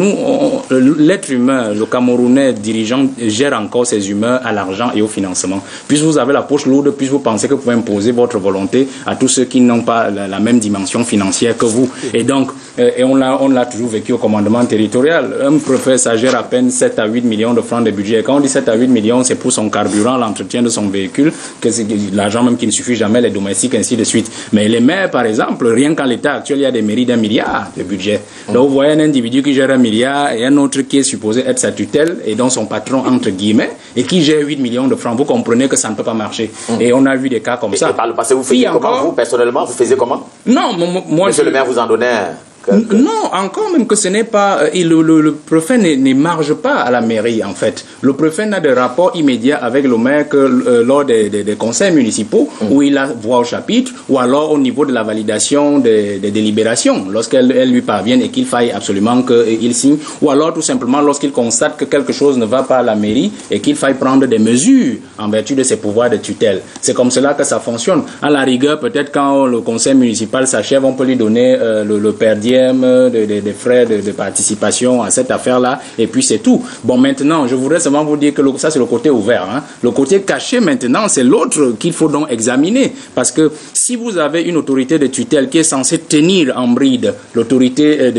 Speaker 3: l'être humain, le Camerounais dirigeant gère encore ses humeurs à l'argent et au financement. Puis vous avez la poche lourde, puis vous pensez que vous pouvez imposer votre volonté à tous ceux qui n'ont pas la même dimension financière que vous. Et donc, on l'a toujours vécu au commandement territorial. Un préfet, ça gère à peine 7 à 8 millions de francs de budget. Et quand on dit 7 à 8 millions, c'est pour son carburant, l'entretien de son véhicule, que c'est l'argent même qui ne suffit jamais, les domestiques, ainsi de suite. Mais les maires, par exemple, rien qu'en l'état actuel, il y a des mairies d'1 milliard de budget. Donc vous voyez un individu qui gère 1 milliard et un autre qui est supposé être sa tutelle et dont son patron, entre guillemets, et qui gère 8 millions de francs. Vous comprenez que ça ne peut pas marcher. Et on a vu des cas comme ça.
Speaker 1: Et par le passé, vous faisiez comment, vous, personnellement, vous faisiez comment?
Speaker 3: Non, moi...
Speaker 1: Monsieur le maire vous en donnait
Speaker 3: Non, encore même que ce n'est pas... le préfet n'émarge pas à la mairie, en fait. Le préfet n'a de rapport immédiat avec le maire que lors des conseils municipaux, où il a voix au chapitre, ou alors au niveau de la validation des délibérations, lorsqu'elles lui parviennent et qu'il faille absolument qu'il signe, ou alors tout simplement lorsqu'il constate que quelque chose ne va pas à la mairie et qu'il faille prendre des mesures en vertu de ses pouvoirs de tutelle. C'est comme cela que ça fonctionne. À la rigueur, peut-être quand le conseil municipal s'achève, on peut lui donner le perdième des frais de participation à cette affaire-là, et puis c'est tout. Bon, maintenant, je voudrais seulement vous dire que ça, c'est le côté ouvert. Hein. Le côté caché, maintenant, c'est l'autre qu'il faut donc examiner. Parce que si vous avez une autorité de tutelle qui est censée tenir en bride l'autorité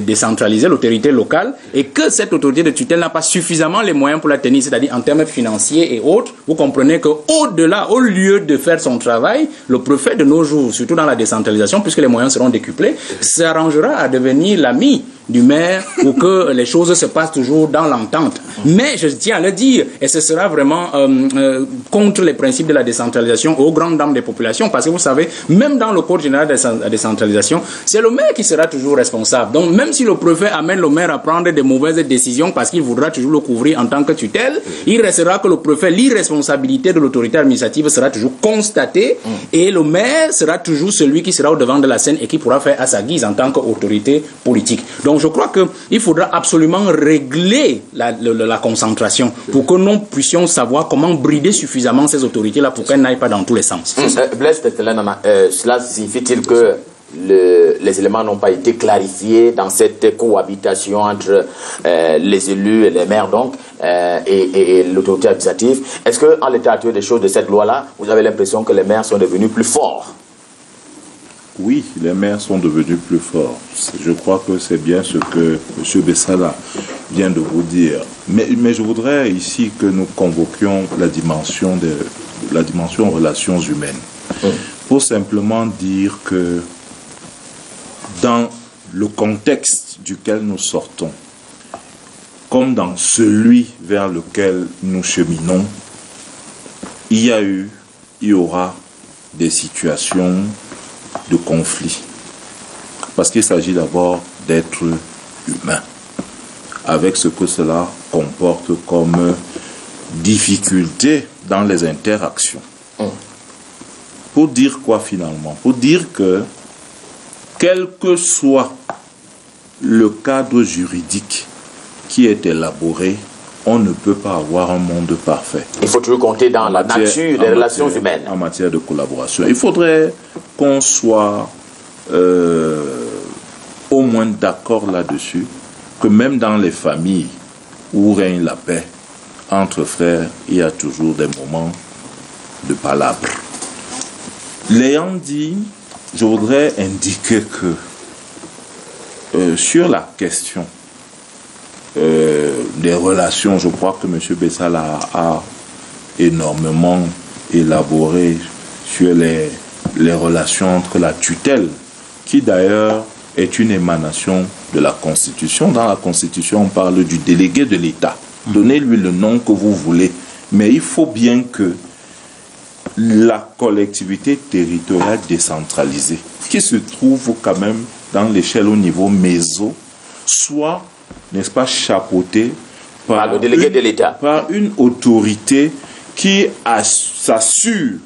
Speaker 3: décentralisée, l'autorité locale, et que cette autorité de tutelle n'a pas suffisamment les moyens pour la tenir, c'est-à-dire en termes financiers et autres, vous comprenez qu'au-delà, au lieu de faire son travail, le préfet de nos jours, surtout dans la décentralisation, puisque les moyens seront décuplés, s'arrangera à devenir l'ami du maire pour que les choses se passent toujours dans l'entente. Mais je tiens à le dire, et ce sera vraiment contre les principes de la décentralisation aux grandes dames des populations, parce que vous savez, même dans le code général de la décentralisation, c'est le maire qui sera toujours responsable. Donc même si le préfet amène le maire à prendre des mauvaises décisions parce qu'il voudra toujours le couvrir en tant que tutelle, il restera que le préfet, l'irresponsabilité de l'autorité administrative sera toujours constatée, et le maire sera toujours celui qui sera au devant de la scène et qui pourra faire à sa guise en tant qu'autorité politique. Donc je crois qu'il faudra absolument régler la concentration pour que nous puissions savoir comment brider suffisamment ces autorités-là pour qu'elles n'aillent pas dans tous les sens.
Speaker 1: Blaise Tetelenana, cela signifie-t-il que les éléments n'ont pas été clarifiés dans cette cohabitation entre les élus et les maires donc et l'autorité administrative? Est-ce qu'en l'état actuel des choses de cette loi-là, vous avez l'impression que les maires sont devenus plus forts?
Speaker 2: Oui, les maires sont devenus plus forts. Je crois que c'est bien ce que M. Bessala vient de vous dire. Mais je voudrais ici que nous convoquions la dimension relations humaines. Pour simplement dire que dans le contexte duquel nous sortons, comme dans celui vers lequel nous cheminons, il y aura des situations de conflit. Parce qu'il s'agit d'abord d'être humain, avec ce que cela comporte comme difficulté dans les interactions. Pour dire quoi finalement? Pour dire que, quel que soit le cadre juridique qui est élaboré, on ne peut pas avoir un monde parfait.
Speaker 1: Il faut toujours compter dans la nature des relations humaines.
Speaker 2: En matière de collaboration. Il faudrait qu'on soit au moins d'accord là-dessus, que même dans les familles où règne la paix, entre frères, il y a toujours des moments de palabres. L'ayant dit, je voudrais indiquer que sur la question des relations, je crois que M. Bessala a énormément élaboré sur les relations entre la tutelle, qui d'ailleurs est une émanation de la Constitution. Dans la Constitution, on parle du délégué de l'État. Donnez-lui le nom que vous voulez, mais il faut bien que la collectivité territoriale décentralisée, qui se trouve quand même dans l'échelle au niveau méso, soit, n'est-ce pas, chapeautée par
Speaker 1: le délégué de l'État,
Speaker 2: par une autorité qui s'assure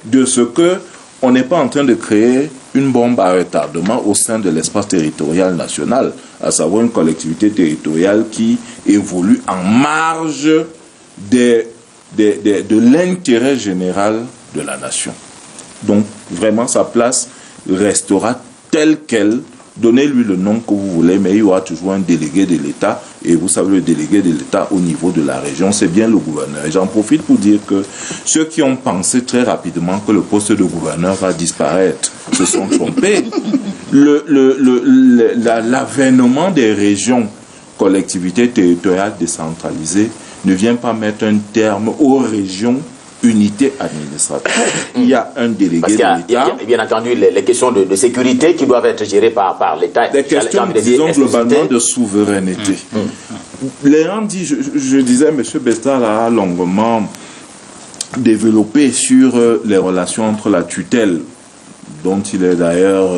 Speaker 2: de ce que on n'est pas en train de créer une bombe à retardement au sein de l'espace territorial national, à savoir une collectivité territoriale qui évolue en marge de l'intérêt général de la nation. Donc, vraiment, sa place restera telle qu'elle. Donnez-lui le nom que vous voulez, mais il y aura toujours un délégué de l'État. Et vous savez, le délégué de l'État au niveau de la région, c'est bien le gouverneur. Et j'en profite pour dire que ceux qui ont pensé très rapidement que le poste de gouverneur va disparaître se sont trompés. L'avènement des régions, collectivités territoriales décentralisées, ne vient pas mettre un terme aux régions unité administrative. Il y a un délégué de l'État.
Speaker 1: Il y a bien entendu les questions de sécurité qui doivent être gérées par l'État.
Speaker 2: Des questions, disons, globalement de souveraineté. L'ayant dit, je disais, M. Bessala a longuement développé sur les relations entre la tutelle, dont il est d'ailleurs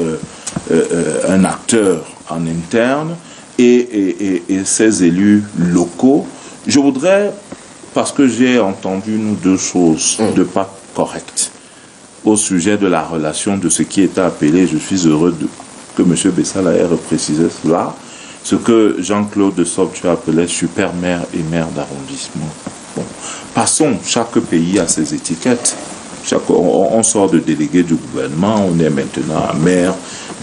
Speaker 2: un acteur en interne et ses élus locaux. Je voudrais, parce que j'ai entendu nous deux choses de pas correctes au sujet de la relation de ce qui était appelé, je suis heureux que M. Bessala ait reprécisé cela, ce que Jean-Claude de Sobtu appelait super maire et maire d'arrondissement. Bon. Passons, chaque pays a ses étiquettes. On sort de délégué du gouvernement, on est maintenant à maire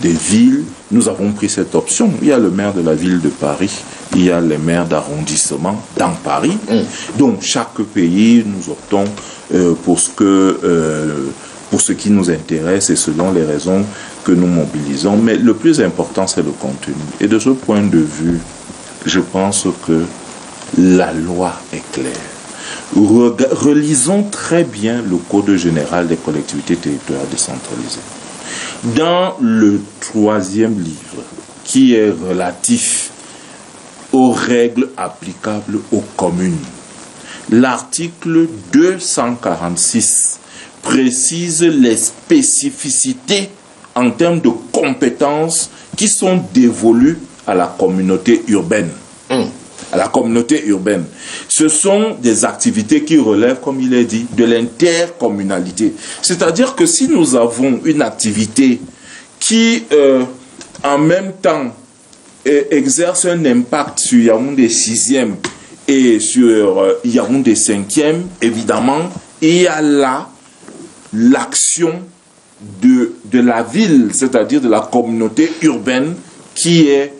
Speaker 2: des villes. Nous avons pris cette option. Il y a le maire de la ville de Paris, il y a les maires d'arrondissement dans Paris. Donc chaque pays, nous optons pour ce qui nous intéresse et selon les raisons que nous mobilisons. Mais le plus important, c'est le contenu. Et de ce point de vue, je pense que la loi est claire. Relisons très bien le Code général des collectivités territoriales décentralisées. Dans le 3e livre, qui est relatif aux règles applicables aux communes, l'article 246 précise les spécificités en termes de compétences qui sont dévolues à la communauté urbaine. À la communauté urbaine. Ce sont des activités qui relèvent, comme il est dit, de l'intercommunalité. C'est-à-dire que si nous avons une activité qui, en même temps, exerce un impact sur Yaoundé 6e et sur Yaoundé 5e, évidemment, il y a là l'action de la ville, c'est-à-dire de la communauté urbaine, qui est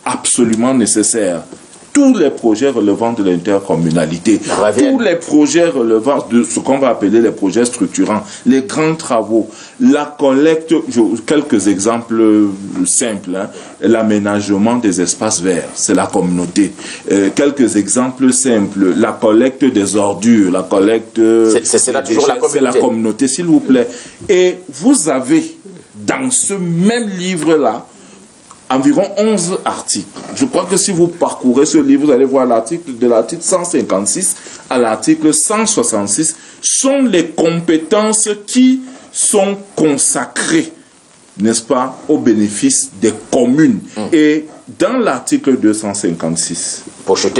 Speaker 2: absolument nécessaire. Tous les projets relevant de l'intercommunalité, tous les projets relevant de ce qu'on va appeler les projets structurants, les grands travaux, la collecte, quelques exemples simples, l'aménagement des espaces verts, c'est la communauté. Quelques exemples simples, la collecte des ordures, la collecte...
Speaker 1: C'est toujours la communauté.
Speaker 2: C'est la communauté, s'il vous plaît. Et vous avez, dans ce même livre-là, environ 11 articles. Je crois que si vous parcourez ce livre, vous allez voir de l'article 156 à l'article 166, sont les compétences qui sont consacrées, n'est-ce pas, au bénéfice des communes. Et dans l'article 256,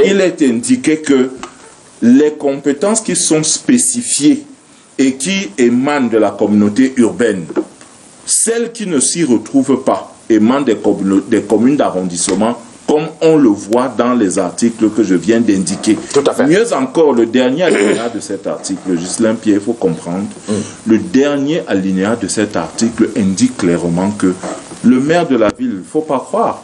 Speaker 2: il est indiqué que les compétences qui sont spécifiées et qui émanent de la communauté urbaine, celles qui ne s'y retrouvent pas, émanent des communes d'arrondissement, comme on le voit dans les articles que je viens d'indiquer.
Speaker 1: Tout à fait.
Speaker 2: Mieux encore, le dernier alinéa de cet article, Ghislain Pierre, il faut comprendre, le dernier alinéa de cet article indique clairement que le maire de la ville, il ne faut pas croire,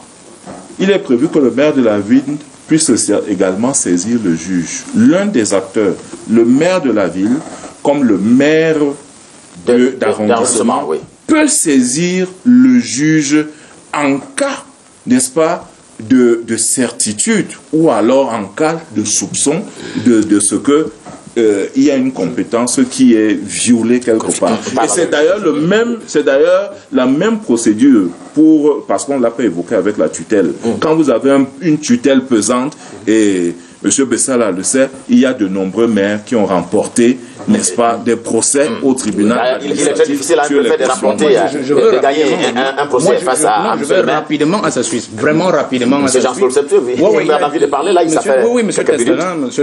Speaker 2: il est prévu que le maire de la ville puisse également saisir le juge. L'un des acteurs, le maire de la ville, comme le maire d'arrondissement, peut saisir le juge en cas, n'est-ce pas, de certitude ou alors en cas de soupçon de ce que il y a une compétence qui est violée quelque part. Et c'est d'ailleurs la même procédure parce qu'on l'a pas évoqué avec la tutelle. Quand vous avez une tutelle pesante, et M. Bessala le sait, il y a de nombreux maires qui ont remporté, n'est-ce pas, des procès au tribunal.
Speaker 1: Il est très difficile à de remporter, de gagner un procès face à
Speaker 3: je veux rapidement à sa Suisse, vraiment rapidement.
Speaker 1: M. Jean-Claude Septu, il a envie de parler, là, il s'appelle.
Speaker 3: Oui, M.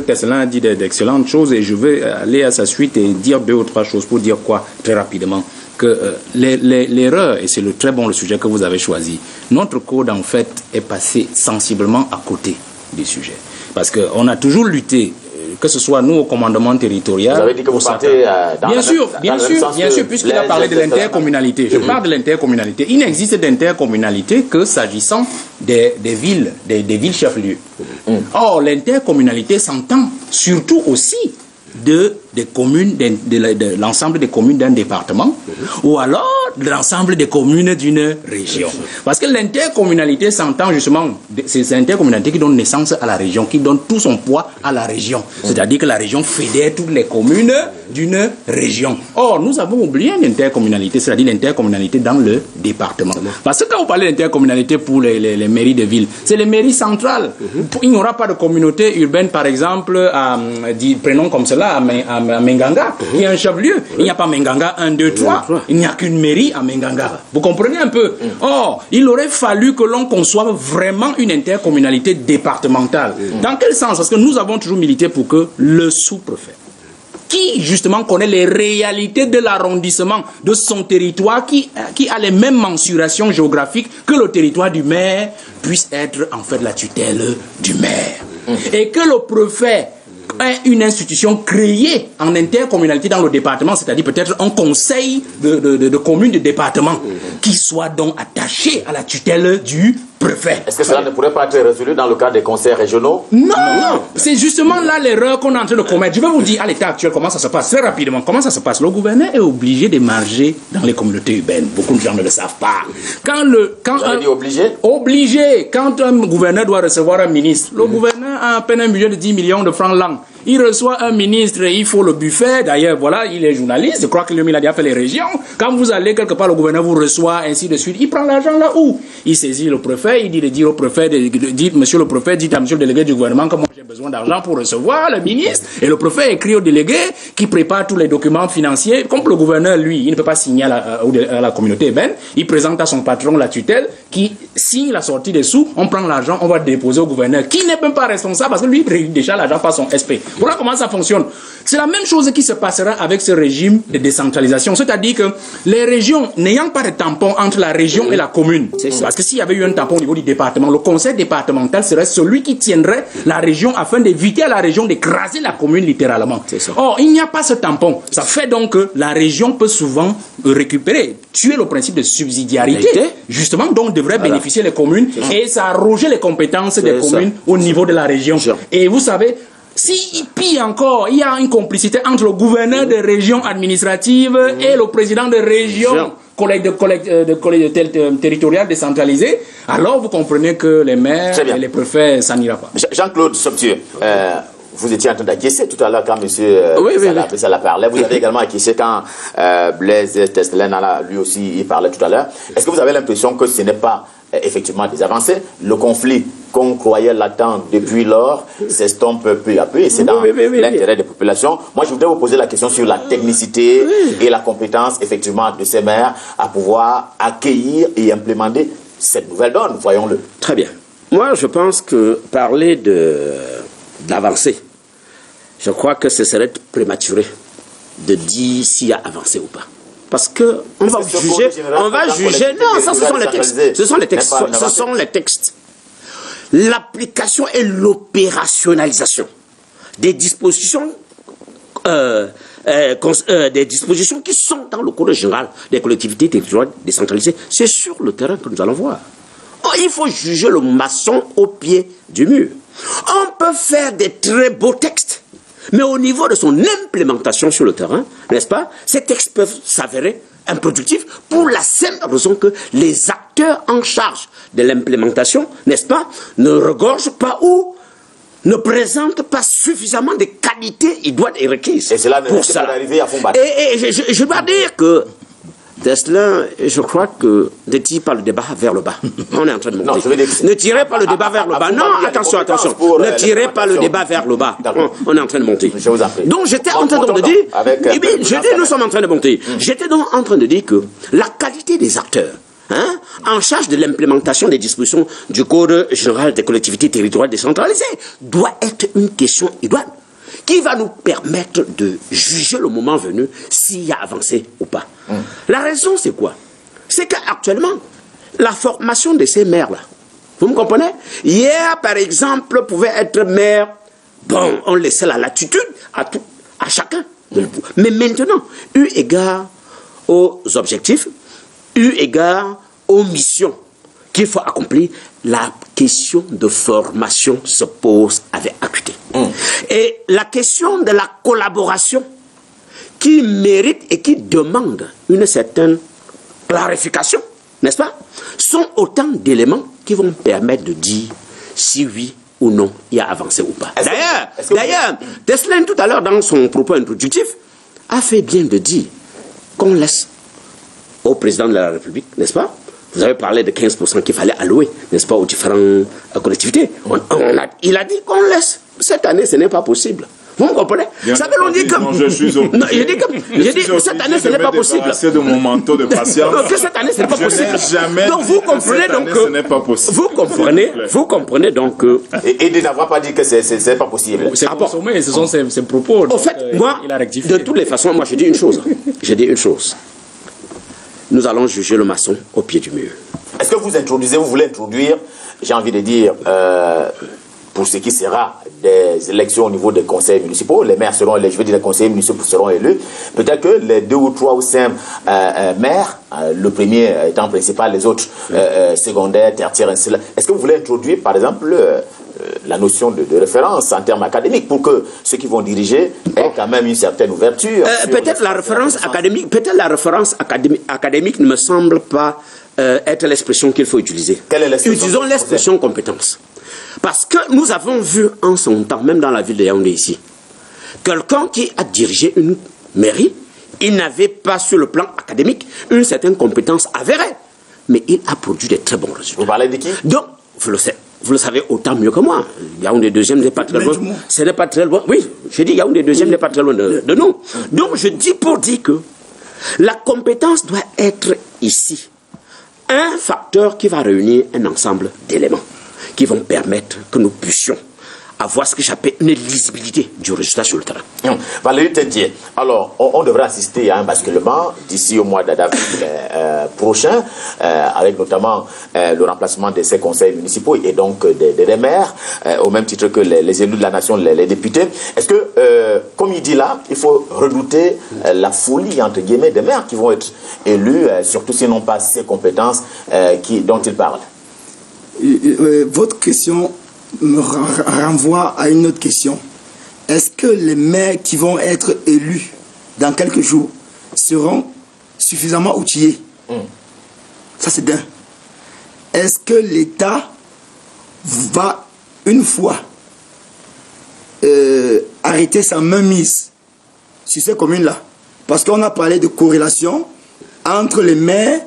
Speaker 3: Tesselin a dit d'excellentes choses et je veux aller à sa suite et dire 2 ou 3 choses pour dire quoi, très rapidement. Que l'erreur, et c'est le sujet que vous avez choisi, notre code en fait est passé sensiblement à côté du sujet. Parce qu'on a toujours lutté, que ce soit nous au commandement territorial.
Speaker 1: Vous avez dit que vous partez dans
Speaker 3: bien sûr, puisqu'il a parlé de l'intercommunalité. Je parle de l'intercommunalité. Il n'existe d'intercommunalité que s'agissant des villes chefs-lieux. Or, l'intercommunalité s'entend surtout aussi de l'ensemble des communes d'un département ou alors de l'ensemble des communes d'une région. Parce que l'intercommunalité s'entend justement, c'est l'intercommunalité qui donne naissance à la région, qui donne tout son poids à la région. C'est-à-dire que la région fédère toutes les communes d'une région. Or, nous avons oublié l'intercommunalité, c'est-à-dire l'intercommunalité dans le département. Parce que quand on parle d'intercommunalité pour les mairies de ville, c'est les mairies centrales. Il n'y aura pas de communauté urbaine, par exemple, prenons comme cela, à Menganga, qui est un chef-lieu. Il n'y a pas Menganga 1, 2, 3. Il n'y a qu'une mairie à Menganga. Vous comprenez un peu? Or, il aurait fallu que l'on conçoive vraiment une intercommunalité départementale. Dans quel sens? Parce que nous avons toujours milité pour que le sous-préfet, qui justement connaît les réalités de l'arrondissement, de son territoire, qui a les mêmes mensurations géographiques que le territoire du maire, puisse être en fait la tutelle du maire. Et que le préfet ait une institution créée en intercommunalité dans le département, c'est-à-dire peut-être un conseil de communes de département, qui soit donc attaché à la tutelle du préfet.
Speaker 1: Est-ce que cela ne pourrait pas être résolu dans le cadre des conseils régionaux?
Speaker 3: Non, c'est justement là l'erreur qu'on est en train de commettre. Je vais vous dire à l'état actuel comment ça se passe, très rapidement. Comment ça se passe? Le gouverneur est obligé d'émarger dans les communautés urbaines. Beaucoup de gens ne le savent pas.
Speaker 1: Vous avez dit obligé?
Speaker 3: Obligé. Quand un gouverneur doit recevoir un ministre, le gouverneur a à peine un budget de 10 millions de francs l'an. Il reçoit un ministre, il faut le buffet. D'ailleurs, voilà, il est journaliste. Je crois que lui, il a déjà fait les régions. Quand vous allez quelque part, le gouverneur vous reçoit, ainsi de suite. Il prend l'argent là où? Il saisit le préfet, il dit de dire au préfet, dites, monsieur le préfet, dites à monsieur le délégué du gouvernement que moi j'ai besoin d'argent pour recevoir le ministre. Et le préfet écrit au délégué qui prépare tous les documents financiers. Comme le gouverneur, lui, il ne peut pas signer à la communauté urbaine. Il présente à son patron la tutelle qui signe la sortie des sous. On prend l'argent, on va déposer au gouverneur qui n'est même pas responsable parce que lui, il déjà l'argent par son SP. Voilà comment ça fonctionne. C'est la même chose qui se passera avec ce régime de décentralisation. C'est-à-dire que les régions, n'ayant pas de tampon entre la région et la commune, parce que s'il y avait eu un tampon au niveau du département, le conseil départemental serait celui qui tiendrait la région afin d'éviter à la région d'écraser la commune littéralement. Or, il n'y a pas ce tampon. Ça fait donc que la région peut souvent récupérer, tuer le principe de subsidiarité, justement, dont devraient bénéficier les communes et s'arroger les compétences des communes au niveau de la région. Et vous savez, si pire encore, il y a une complicité entre le gouverneur de région administrative et le président de région territorial décentralisé, alors vous comprenez que les maires et les préfets, ça n'ira pas.
Speaker 1: Jean-Claude Sobtieu, vous étiez en train d'acquiescer tout à l'heure quand M. Salah parlait. Vous avez également acquiescé quand Blaise Testelin, lui aussi, il parlait tout à l'heure. Est-ce que vous avez l'impression que ce n'est pas effectivement des avancées? Le conflit qu'on croyait latent depuis lors s'estompe peu à peu et c'est dans l'intérêt des populations. Moi, je voudrais vous poser la question sur la technicité et la compétence effectivement de ces maires à pouvoir accueillir et implémenter cette nouvelle donne, voyons-le.
Speaker 5: Très bien. Moi, je pense que parler d'avancée, je crois que ce serait prématuré de dire s'il y a avancé ou pas. Parce que on va juger. Non, ça, ce sont les textes. Ce sont les textes. Ce sont les textes. L'application et l'opérationnalisation des dispositions, qui sont dans le Code général des collectivités territoriales décentralisées, c'est sur le terrain que nous allons voir. Il faut juger le maçon au pied du mur. On peut faire des très beaux textes, mais au niveau de son implémentation sur le terrain, n'est-ce pas, ces textes peuvent s'avérer improductifs pour la simple raison que les acteurs en charge de l'implémentation, n'est-ce pas, ne regorgent pas ou ne présentent pas suffisamment de qualités idoines et requises.
Speaker 1: Et cela ne risque pas d'arriver à fond battu.
Speaker 5: Et je dois dire que Testelin, je crois que ne tire pas le débat vers le bas. On est en train de monter. Non, ne tirez pas le débat vers le bas. Non, attention. Ne tirez pas le débat vers le bas. On est en train de monter.
Speaker 1: Je vous en prie.
Speaker 5: Donc j'étais en train de dire, nous sommes en train de monter. J'étais donc en train de dire que la qualité des acteurs en charge de l'implémentation des dispositions du Code général des collectivités territoriales décentralisées doit être une question idoine qui va nous permettre de juger le moment venu s'il y a avancé ou pas. La raison, c'est quoi? C'est qu'actuellement, la formation de ces maires-là, vous me comprenez? Hier, par exemple, pouvait être maire, bon, on laissait la latitude à chacun. Mais maintenant, eu égard aux objectifs, eu égard aux missions qu'il faut accomplir, la question de formation se pose avec acuité. Et la question de la collaboration qui mérite et qui demande une certaine clarification, n'est-ce pas, sont autant d'éléments qui vont permettre de dire si oui ou non il y a avancé ou pas. D'ailleurs, Testelin tout à l'heure dans son propos introductif a fait bien de dire qu'on laisse au président de la République, n'est-ce pas? Vous avez parlé de 15% qu'il fallait allouer, n'est-ce pas, aux différentes collectivités. Il a dit qu'on laisse. Cette année, ce n'est pas possible. Vous me comprenez? Ça veut dire que...
Speaker 2: Non, je suis au...
Speaker 5: Non, j'ai dit cette année, ce n'est pas possible.
Speaker 2: De mon manteau de patience.
Speaker 5: Non, que cette année, ce n'est pas possible.
Speaker 2: Donc,
Speaker 5: vous comprenez donc
Speaker 2: ce n'est pas possible.
Speaker 5: Vous comprenez donc que...
Speaker 1: Et de n'avoir pas dit que c'est pas possible.
Speaker 3: C'est consommé, ce sont ses propos.
Speaker 5: Au fait, moi, de toutes les façons, moi, je dis une chose. J'ai dit une chose. Nous allons juger le maçon au pied du mur.
Speaker 1: Est-ce que vous voulez introduire, j'ai envie de dire, pour ce qui sera des élections au niveau des conseils municipaux, les maires seront élus, je veux dire les conseillers municipaux seront élus, peut-être que les 2 ou 3 ou 5 maires, le premier étant principal, les autres secondaires, tertiaires, ainsi de suite. Est-ce que vous voulez introduire, par exemple, la notion de référence en termes académiques pour que ceux qui vont diriger aient quand même une certaine ouverture?
Speaker 5: Peut-être la référence académique ne me semble pas être l'expression qu'il faut utiliser.
Speaker 1: Quelle est l'expression?
Speaker 5: Utilisons l'expression compétence. Parce que nous avons vu en son temps, même dans la ville de Yaoundé ici, quelqu'un qui a dirigé une mairie, il n'avait pas sur le plan académique une certaine compétence avérée, mais il a produit des très bons résultats.
Speaker 1: Vous parlez de qui?
Speaker 5: Donc, vous le savez autant mieux que moi. Yaoundé deuxième n'est pas très loin. Ce n'est pas très loin. Oui, je dis Yaoundé deuxième n'est pas très loin de nous. Donc, je dis pour dire que la compétence doit être ici un facteur qui va réunir un ensemble d'éléments qui vont permettre que nous puissions avoir ce que j'appelle une lisibilité du résultat sur le terrain.
Speaker 1: Valérie Tedier, alors on devrait assister à un basculement d'ici au mois d'avril prochain, avec notamment le remplacement de ces conseils municipaux et donc des maires, au même titre que les élus de la nation, les députés. Est-ce que, comme il dit là, il faut redouter la folie, entre guillemets, des maires qui vont être élus, surtout s'ils n'ont pas ces compétences dont il parle?
Speaker 4: Votre question me renvoie à une autre question. Est-ce que les maires qui vont être élus dans quelques jours seront suffisamment outillés? Ça, c'est d'un. Est-ce que l'État va, une fois, arrêter sa mainmise sur ces communes-là? Parce qu'on a parlé de corrélation entre les maires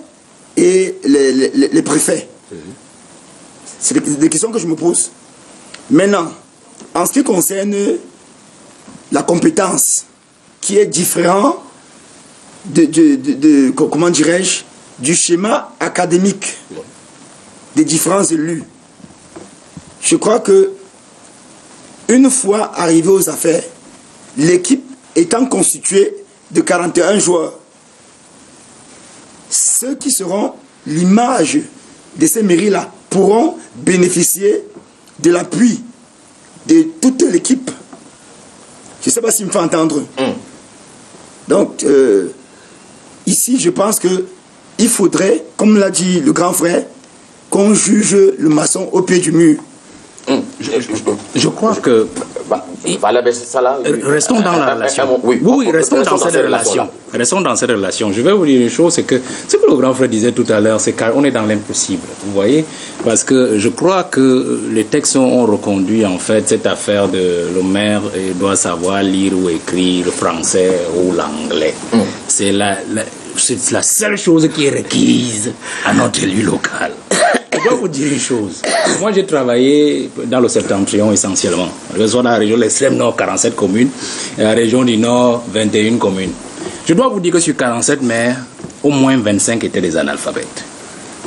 Speaker 4: et les préfets. C'est des questions que je me pose. Maintenant, en ce qui concerne la compétence, qui est différent comment dirais-je, du schéma académique des différents élus, je crois que une fois arrivé aux affaires, l'équipe étant constituée de 41 joueurs, ceux qui seront l'image de ces mairies-là pourront bénéficier de l'appui de toute l'équipe. Je ne sais pas s'il me fait entendre. Donc, ici, je pense qu'il faudrait, comme l'a dit le grand frère, qu'on juge le maçon au pied du mur.
Speaker 3: Je crois que... Restons dans la relation. Oui, restons dans cette relation. Restons dans cette relation. Je vais vous dire une chose, c'est que ce que le grand frère disait tout à l'heure, c'est qu'on est dans l'impossible. Vous voyez? Parce que je crois que les textes ont reconduit en fait cette affaire de le maire doit savoir lire ou écrire le français ou l'anglais. C'est la seule chose qui est requise à notre élu local. Je dois vous dire une chose. Moi, j'ai travaillé dans le Septentrion essentiellement. Je suis dans la région de l'extrême nord, 47 communes, et la région du nord, 21 communes. Je dois vous dire que sur 47 maires, au moins 25 étaient des analphabètes.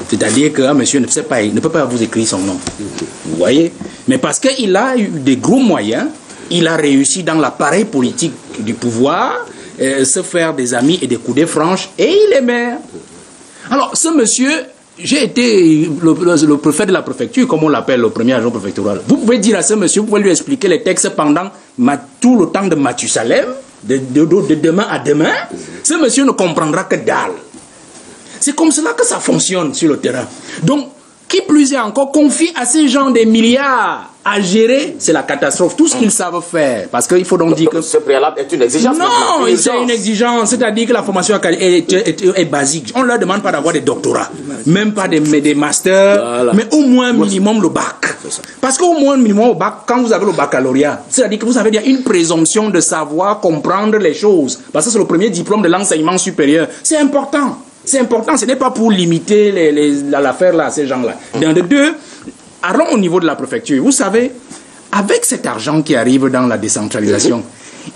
Speaker 3: C'est-à-dire qu'un monsieur ne peut pas vous écrire son nom. Vous voyez? Mais parce qu'il a eu des gros moyens, il a réussi dans l'appareil politique du pouvoir, se faire des amis et des coudées franches, et il est maire. Alors, ce monsieur... J'ai été le préfet de la préfecture, comme on l'appelle, le premier agent préfectoral. Vous pouvez dire à ce monsieur, vous pouvez lui expliquer les textes pendant tout le temps de Mathusalem, de demain à demain. Ce monsieur ne comprendra que dalle. C'est comme cela que ça fonctionne sur le terrain. Donc, qui plus est encore, confie à ces gens des milliards à gérer, c'est la catastrophe. Tout ce qu'ils savent faire. Parce qu'il faut donc dire que...
Speaker 1: Ce préalable est une exigence.
Speaker 3: Non, c'est une exigence. C'est-à-dire que la formation est basique. On ne leur demande pas d'avoir des doctorats. Même pas des masters. Voilà. Mais au moins minimum le bac. Parce qu'au moins minimum au bac, quand vous avez le baccalauréat, c'est-à-dire que vous avez une présomption de savoir comprendre les choses. Parce que c'est le premier diplôme de l'enseignement supérieur. C'est important. C'est important. Ce n'est pas pour limiter l'affaire là à ces gens-là. D'un de deux... Allons au niveau de la préfecture. Vous savez,
Speaker 6: avec cet argent qui arrive dans la décentralisation,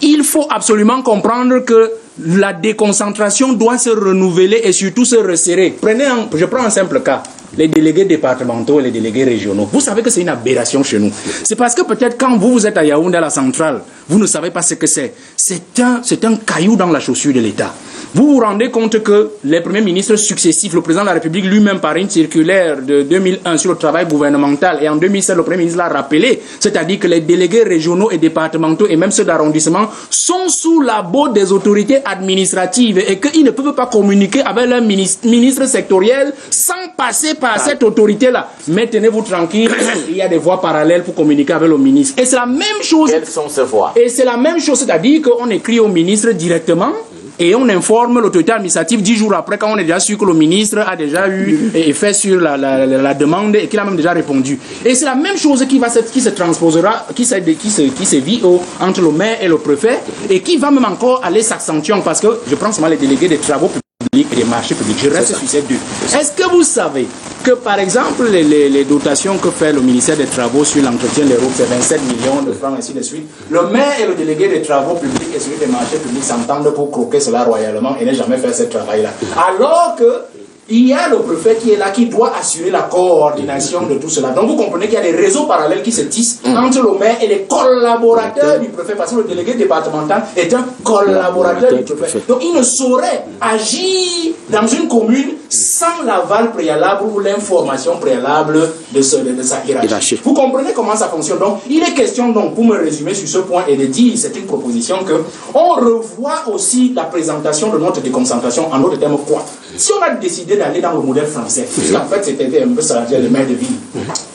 Speaker 6: il faut absolument comprendre que la déconcentration doit se renouveler et surtout se resserrer. Je prends un simple cas. Les délégués départementaux et les délégués régionaux. Vous savez que c'est une aberration chez nous. C'est parce que peut-être quand vous êtes à Yaoundé, à la centrale, vous ne savez pas ce que c'est. C'est un caillou dans la chaussure de l'État. Vous vous rendez compte que les premiers ministres successifs, le président de la République lui-même par une circulaire de 2001 sur le travail gouvernemental, et en 2007 le premier ministre l'a rappelé, c'est-à-dire que les délégués régionaux et départementaux et même ceux d'arrondissement sont sous la botte des autorités administratives et qu'ils ne peuvent pas communiquer avec leur ministre sectoriel sans passer par cette autorité-là. Mais tenez-vous tranquille, il y a des voies parallèles pour communiquer avec le ministre. Et c'est la même chose.
Speaker 1: Quelles sont ces voies?
Speaker 6: Et c'est la même chose, c'est-à-dire qu'on écrit au ministre directement. Et on informe l'autorité administrative 10 jours après, quand on est déjà sûr que le ministre a déjà eu et fait sur la demande et qu'il a même déjà répondu. Et c'est la même chose qui se transposera, qui se vit entre le maire et le préfet et qui va même encore aller s'accentuant parce que je prends seulement les délégués des travaux publics et des marchés publics. Je reste sur ces deux. Est-ce que vous savez que par exemple les dotations que fait le ministère des Travaux sur l'entretien des routes, c'est 27 millions de francs, ainsi de suite. Le maire et le délégué des Travaux publics et celui des marchés publics s'entendent pour croquer cela royalement et ne jamais faire ce travail-là. Alors que il y a le préfet qui est là, qui doit assurer la coordination de tout cela. Donc vous comprenez qu'il y a des réseaux parallèles qui se tissent entre le maire et les collaborateurs du préfet, parce que le délégué départemental est un collaborateur du préfet. Donc il ne saurait agir dans une commune sans l'aval préalable ou l'information préalable de sa hiérarchie. Vous comprenez comment ça fonctionne. Donc il est question, donc, pour me résumer sur ce point et de dire, c'est une proposition que on revoit aussi la présentation de notre déconcentration, en d'autres termes quoi. Si on a décidé d'aller dans le modèle français, puisqu'en fait c'était un peu ça, le maire de ville,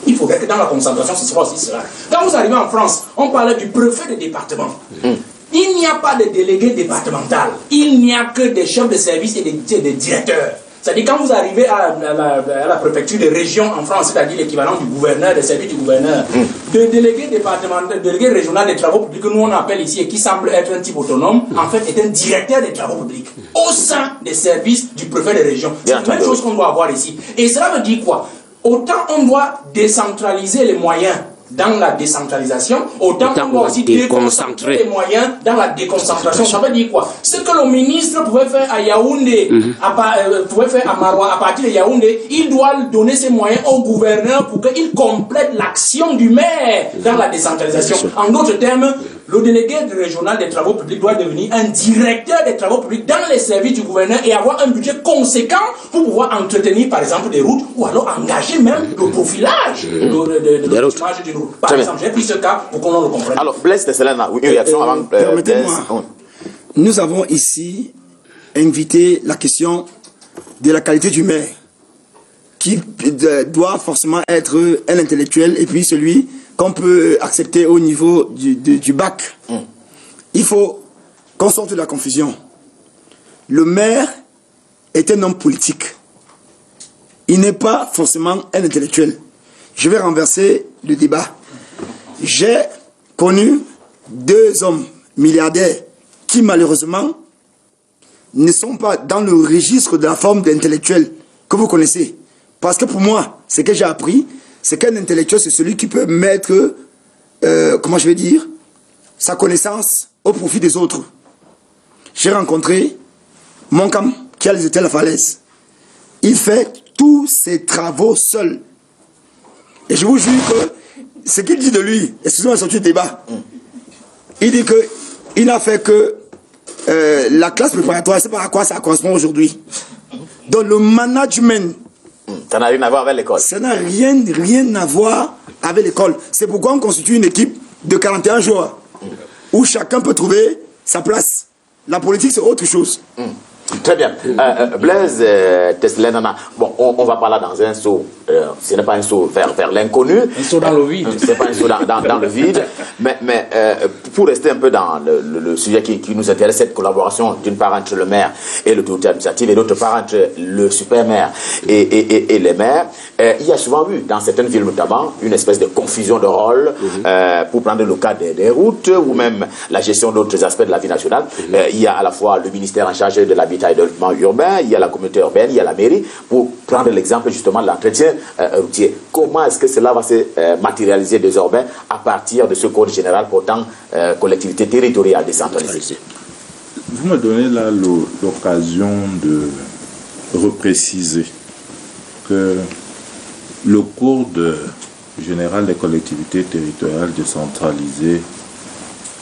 Speaker 6: il faudrait que dans la concentration ce soit aussi cela. Quand vous arrivez en France, on parlait du préfet de département. Il n'y a pas de délégué départemental, il n'y a que des chefs de service et des directeurs. C'est-à-dire quand vous arrivez à la préfecture de région en France, c'est-à-dire l'équivalent du gouverneur, des services du gouverneur, de délégué départemental, délégué régional des travaux publics que nous on appelle ici et qui semble être un type autonome, en fait est un directeur des travaux publics au sein des services du préfet de région. C'est la même chose qu'on doit avoir ici. Et cela veut dire quoi? Autant on doit décentraliser les moyens dans la décentralisation, autant on doit aussi déconcentrer les moyens dans la déconcentration. Ça veut dire quoi? Ce que le ministre pouvait faire à Yaoundé, pouvait faire à Maroua, à partir de Yaoundé, il doit donner ses moyens au gouverneur pour qu'il complète l'action du maire dans la décentralisation. En d'autres termes, le délégué régional des travaux publics doit devenir un directeur des travaux publics dans les services du gouverneur et avoir un budget conséquent pour pouvoir entretenir par exemple des routes ou alors engager même le profilage de l'ouvrage d'une route. Par exemple, j'ai pris ce cas pour qu'on le comprenne.
Speaker 1: Alors, Blaise Tesselena, une réaction avant
Speaker 4: permettez-moi. Nous avons ici invité la question de la qualité du maire, qui doit forcément être un intellectuel et puis celui qu'on peut accepter au niveau du bac. Il faut qu'on sorte de la confusion. Le maire est un homme politique. Il n'est pas forcément un intellectuel. Je vais renverser le débat. J'ai connu 2 hommes milliardaires qui malheureusement ne sont pas dans le registre de la forme d'intellectuel que vous connaissez. Parce que pour moi, ce que j'ai appris, c'est qu'un intellectuel, c'est celui qui peut mettre, comment je vais dire, sa connaissance au profit des autres. J'ai rencontré Moncam, qui a les hôtels à Falaise. Il fait tous ses travaux seul. Et je vous jure que ce qu'il dit de lui, excusez-moi, c'est un débat. Il dit qu'il n'a fait que la classe préparatoire, c'est pas à quoi ça correspond aujourd'hui. Donc le management,
Speaker 1: ça n'a rien à voir avec l'école.
Speaker 4: Ça n'a rien à voir avec l'école. C'est pourquoi on constitue une équipe de 41 joueurs où chacun peut trouver sa place. La politique, c'est autre chose.
Speaker 1: Très bien. Blaise Tesselena, bon, on va pas là dans un saut. Ce n'est pas un saut vers l'inconnu.
Speaker 6: Un saut dans le vide.
Speaker 1: C'est pas un saut dans le vide. Mais pour rester un peu dans le sujet qui nous intéresse, cette collaboration d'une part entre le maire et l'autorité administrative et d'autre part entre le super-maire et les maires, il y a souvent eu dans certaines villes notamment une espèce de confusion de rôle pour prendre le cas des routes ou même la gestion d'autres aspects de la vie nationale. Il y a à la fois le ministère en charge de l'habitat l'État et développement urbain, il y a la communauté urbaine, il y a la mairie, pour prendre l'exemple justement de l'entretien routier. Comment est-ce que cela va se matérialiser désormais à partir de ce code général portant collectivité territoriale décentralisée?
Speaker 2: Vous me donnez là l'occasion de repréciser que le code général des collectivités territoriales décentralisées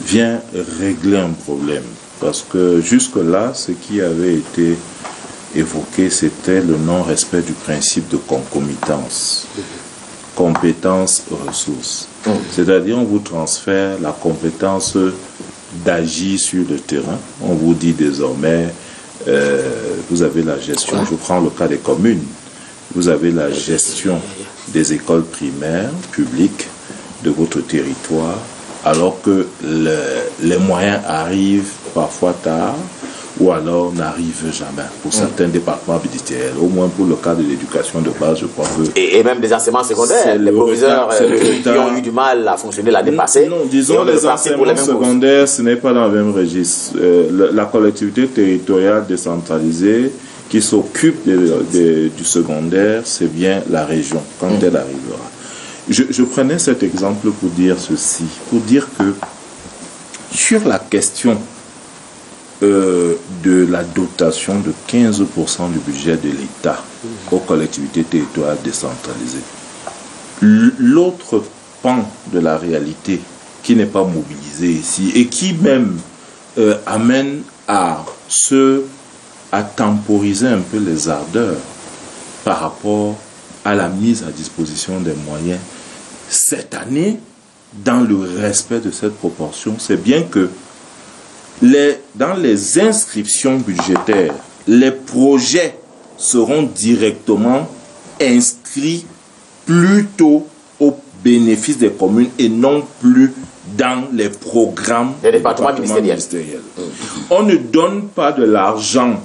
Speaker 2: vient régler un problème. Parce que jusque-là, ce qui avait été évoqué, c'était le non-respect du principe de concomitance. Compétences, ressources. C'est-à-dire, on vous transfère la compétence d'agir sur le terrain. On vous dit désormais, vous avez la gestion, je prends le cas des communes, vous avez la gestion des écoles primaires publiques de votre territoire, alors que les moyens arrivent parfois tard ou alors n'arrivent jamais pour certains départements ministériels, au moins pour le cas de l'éducation de base, je crois que... Et
Speaker 1: même des enseignements secondaires, les proviseurs qui ont eu du mal à fonctionner l'année passée.
Speaker 2: Non, disons les enseignements secondaires, ce n'est pas dans le même registre. La collectivité territoriale décentralisée qui s'occupe du secondaire, c'est bien la région, quand elle arrivera. Je prenais cet exemple pour dire ceci, pour dire que sur la question de la dotation de 15% du budget de l'État aux collectivités territoriales décentralisées, l'autre pan de la réalité qui n'est pas mobilisé ici et qui même amène à temporiser un peu les ardeurs par rapport à la mise à disposition des moyens cette année, dans le respect de cette proportion, c'est bien que dans les inscriptions budgétaires, les projets seront directement inscrits plutôt au bénéfice des communes et non plus dans les programmes
Speaker 1: des départements ministériels.
Speaker 2: On ne donne pas de l'argent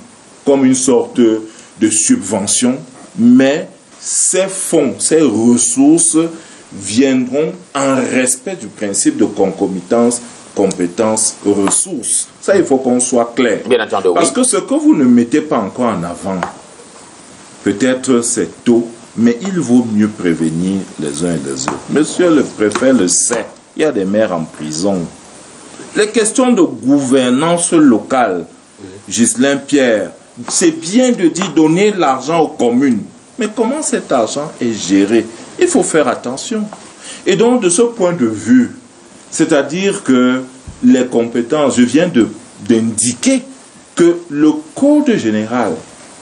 Speaker 2: comme une sorte de subvention, mais ces fonds, ces ressources viendront en respect du principe de concomitance, compétences, ressources. Ça, il faut qu'on soit clair.
Speaker 1: Bien entendu,
Speaker 2: parce que ce que vous ne mettez pas encore en avant, peut-être c'est tôt, mais il vaut mieux prévenir les uns et les autres. Monsieur le préfet le sait, il y a des maires en prison. Les questions de gouvernance locale, Ghislain Pierre, c'est bien de dire donner l'argent aux communes. Mais comment cet argent est géré? Il faut faire attention. Et donc, de ce point de vue, c'est-à-dire que les compétences, je viens d'indiquer que le Code général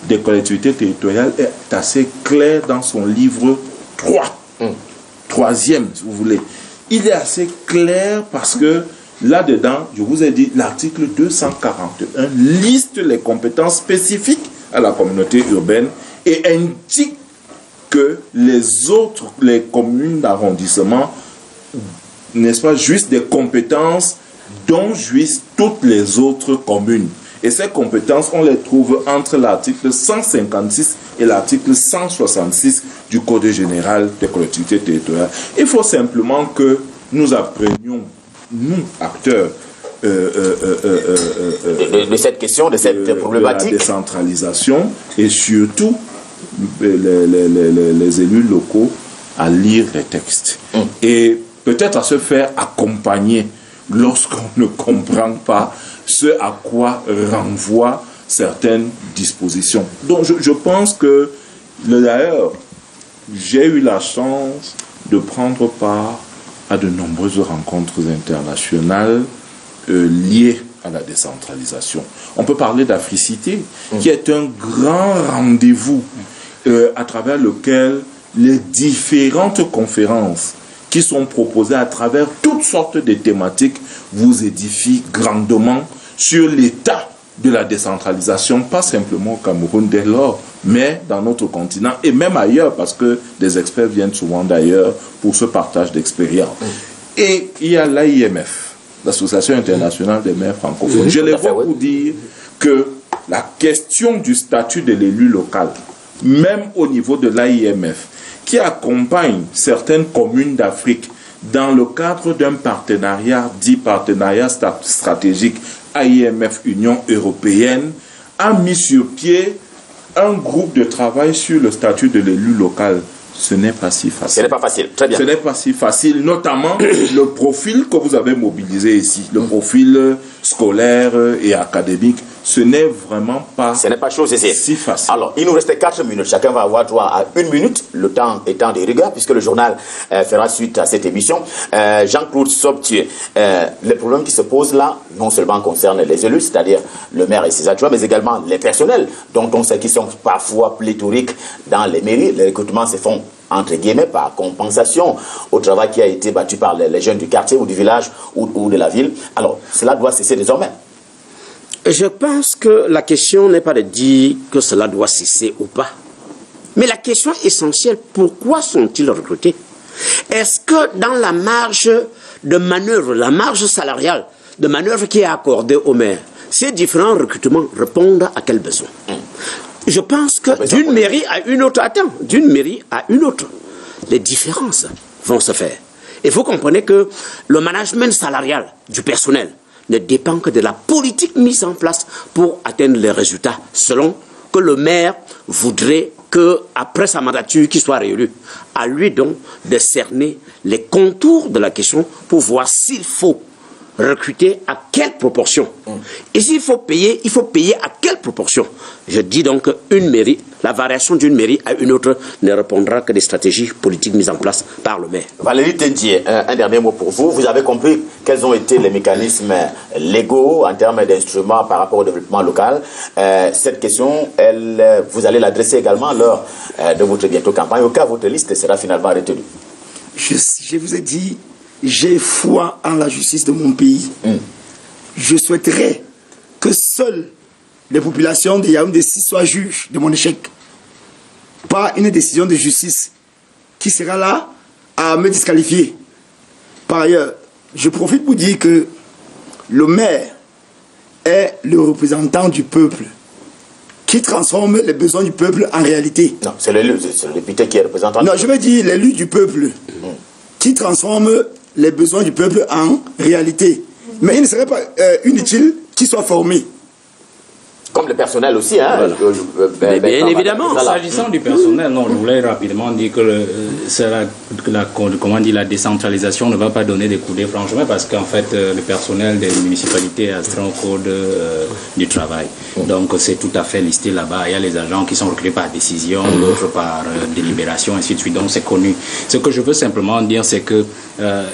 Speaker 2: des collectivités territoriales est assez clair dans son livre 3. Troisième, si vous voulez. Il est assez clair parce que là-dedans, je vous ai dit, l'article 241 liste les compétences spécifiques à la communauté urbaine et indique que les communes d'arrondissement, n'est-ce pas, jouissent des compétences dont jouissent toutes les autres communes. Et ces compétences, on les trouve entre l'article 156 et l'article 166 du Code général des collectivités territoriales. Il faut simplement que nous apprenions, nous, acteurs,
Speaker 1: de cette question, de cette problématique.
Speaker 2: De la décentralisation et surtout les élus locaux à lire les textes. Et peut-être à se faire accompagner lorsqu'on ne comprend pas ce à quoi renvoient certaines dispositions. Donc je pense que, d'ailleurs, j'ai eu la chance de prendre part à de nombreuses rencontres internationales liées à la décentralisation. On peut parler d'Africité, qui est un grand rendez-vous à travers lequel les différentes conférences qui sont proposées à travers toutes sortes de thématiques vous édifient grandement sur l'état de la décentralisation, pas simplement au Cameroun dès lors, mais dans notre continent et même ailleurs, parce que des experts viennent souvent d'ailleurs pour ce partage d'expériences. Et il y a l'AIMF, l'Association internationale des maires francophones. Je les vois pour dire que la question du statut de l'élu local, même au niveau de l'AIMF, qui accompagne certaines communes d'Afrique dans le cadre d'un partenariat, dit partenariat stratégique AIMF Union Européenne, a mis sur pied un groupe de travail sur le statut de l'élu local. Ce n'est pas si facile.
Speaker 1: Ce n'est pas facile, très bien.
Speaker 2: Ce n'est pas si facile, notamment le profil que vous avez mobilisé ici, le profil scolaire et académique. Ce n'est vraiment pas,
Speaker 1: si
Speaker 2: facile.
Speaker 1: Alors, il nous reste 4 minutes. Chacun va avoir droit à 1 minute, le temps étant de rigueur, puisque le journal fera suite à cette émission. Jean-Claude Sobtier, les problèmes qui se posent là, non seulement concernent les élus, c'est-à-dire le maire et ses adjoints, mais également les personnels, dont on sait qu'ils sont parfois pléthoriques dans les mairies. Les recrutements se font entre guillemets par compensation au travail qui a été battu par les jeunes du quartier ou du village ou de la ville. Alors, cela doit cesser désormais.
Speaker 5: Je pense que la question n'est pas de dire que cela doit cesser ou pas. Mais la question essentielle, pourquoi sont-ils recrutés? Est-ce que dans la marge de manœuvre, la marge salariale de manœuvre qui est accordée aux maires, ces différents recrutements répondent à quel besoin? Je pense que d'une mairie à une autre, d'une mairie à une autre, les différences vont se faire. Et vous comprenez que le management salarial du personnel ne dépend que de la politique mise en place pour atteindre les résultats, selon que le maire voudrait que, après sa mandature, qu'il soit réélu. À lui donc de cerner les contours de la question pour voir s'il faut recruter à quelle proportion. Et s'il faut payer, il faut payer à quelle proportion. Je dis donc qu'une mairie, la variation d'une mairie à une autre ne répondra que des stratégies politiques mises en place par le maire.
Speaker 1: Valérie Tendier, un dernier mot pour vous. Vous avez compris quels ont été les mécanismes légaux en termes d'instruments par rapport au développement local. Cette question, vous allez l'adresser également lors de votre bientôt campagne, au cas où votre liste sera finalement retenue.
Speaker 4: Je vous ai dit, j'ai foi en la justice de mon pays. Je souhaiterais que seules les populations de Yaoundé soient juges de mon échec. Pas une décision de justice qui sera là à me disqualifier. Par ailleurs, je profite pour dire que le maire est le représentant du peuple qui transforme les besoins du peuple en réalité.
Speaker 1: Non, c'est l'élu, c'est le député qui est représentant.
Speaker 4: Non, je veux dire l'élu du peuple qui transforme les besoins du peuple en réalité. Mais il ne serait pas inutile qu'il soit formé.
Speaker 1: Comme le personnel aussi, hein.
Speaker 5: Voilà. Bien évidemment.
Speaker 3: S'agissant du personnel, non, je voulais rapidement dire que la décentralisation ne va pas donner des coups de franchement, parce qu'en fait, le personnel des municipalités est astreint au code du travail. Donc, c'est tout à fait listé là-bas. Il y a les agents qui sont recrutés par décision, d'autres par délibération, ainsi de suite. Donc, c'est connu. Ce que je veux simplement dire, c'est que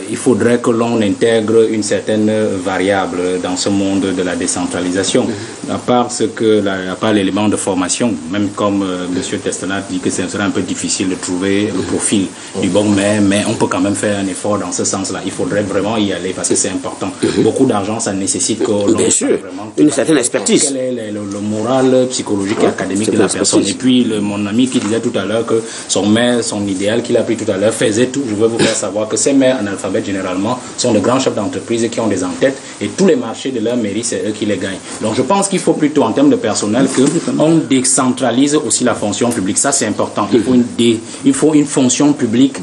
Speaker 3: il faudrait que l'on intègre une certaine variable dans ce monde de la décentralisation. À part l'élément de formation, même comme M. Testenat dit que ce serait un peu difficile de trouver le profil du bon maire, mais on peut quand même faire un effort dans ce sens-là. Il faudrait vraiment y aller parce que c'est important. Beaucoup d'argent, ça nécessite que l'on vraiment
Speaker 5: une certaine expertise.
Speaker 3: Quel est le moral psychologique et académique de la personne. Et puis mon ami qui disait tout à l'heure que son maire, son idéal qu'il a pris tout à l'heure, faisait tout. Je veux vous faire savoir que ces maires analphabètes généralement sont de grands chefs d'entreprise qui ont des entêtes et tous les marchés de leur mairie, c'est eux qui les gagnent. Donc je pense qu'il faut plutôt en termes de personnel qu'on décentralise aussi la fonction publique. Ça, c'est important. Il faut une fonction publique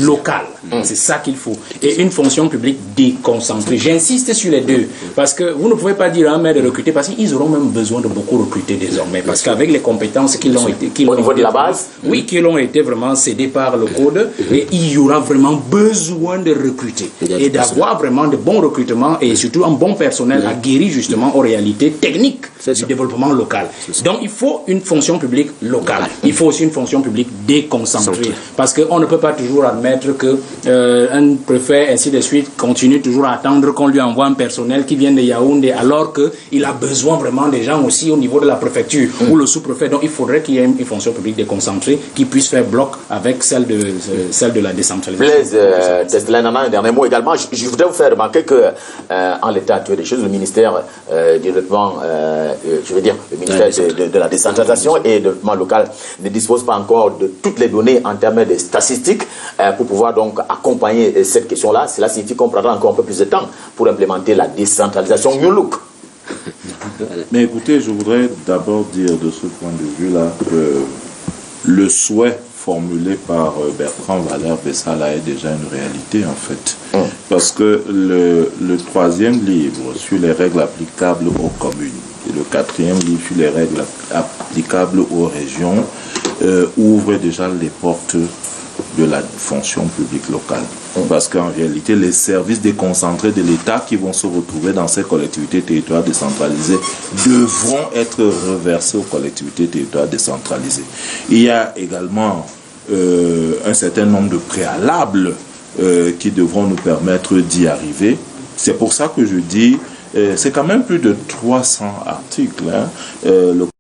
Speaker 3: locale. C'est ça qu'il faut. Et une fonction publique déconcentrée. J'insiste sur les deux. Parce que vous ne pouvez pas dire à un maire de recruter, parce qu'ils auront même besoin de beaucoup recruter désormais. Parce qu'avec les compétences qui l'ont été...
Speaker 1: Au niveau de la base?
Speaker 3: Oui, qui l'ont été vraiment cédées par le code. Et il y aura vraiment besoin de recruter. Et d'avoir vraiment de bons recrutements et surtout un bon personnel aguerri justement aux réalités techniques du développement local. Donc il faut une fonction publique locale. Il faut aussi une fonction publique déconcentrée. Parce qu'on ne peut pas toujours admettre que un préfet, ainsi de suite, continue toujours à attendre qu'on lui envoie un personnel qui vient de Yaoundé alors qu'il a besoin vraiment des gens aussi au niveau de la préfecture ou le sous-préfet. Donc il faudrait qu'il y ait une fonction publique déconcentrée qui puisse faire bloc avec celle de la décentralisation.
Speaker 1: Blaise Testelin, un dernier mot également. Je voudrais vous faire remarquer que en l'état actuel des choses, le ministère du développement, je veux dire, le ministère de la décentralisation et du développement local ne dispose pas encore de toutes les données en termes de statistiques pour pouvoir donc accompagner cette question-là. Cela signifie qu'on prendra encore un peu plus de temps pour implémenter la décentralisation New Look.
Speaker 2: Mais écoutez, je voudrais d'abord dire de ce point de vue-là que le souhait formulé par Bertrand Valère Bessala est déjà une réalité en fait. Parce que le troisième livre sur les règles applicables aux communes, le 4e livre sur les règles applicables aux régions ouvre déjà les portes de la fonction publique locale. Parce qu'en réalité, les services déconcentrés de l'État qui vont se retrouver dans ces collectivités territoriales décentralisées devront être reversés aux collectivités territoriales décentralisées. Il y a également un certain nombre de préalables qui devront nous permettre d'y arriver. C'est pour ça que je dis, c'est quand même plus de 300 articles. Hein.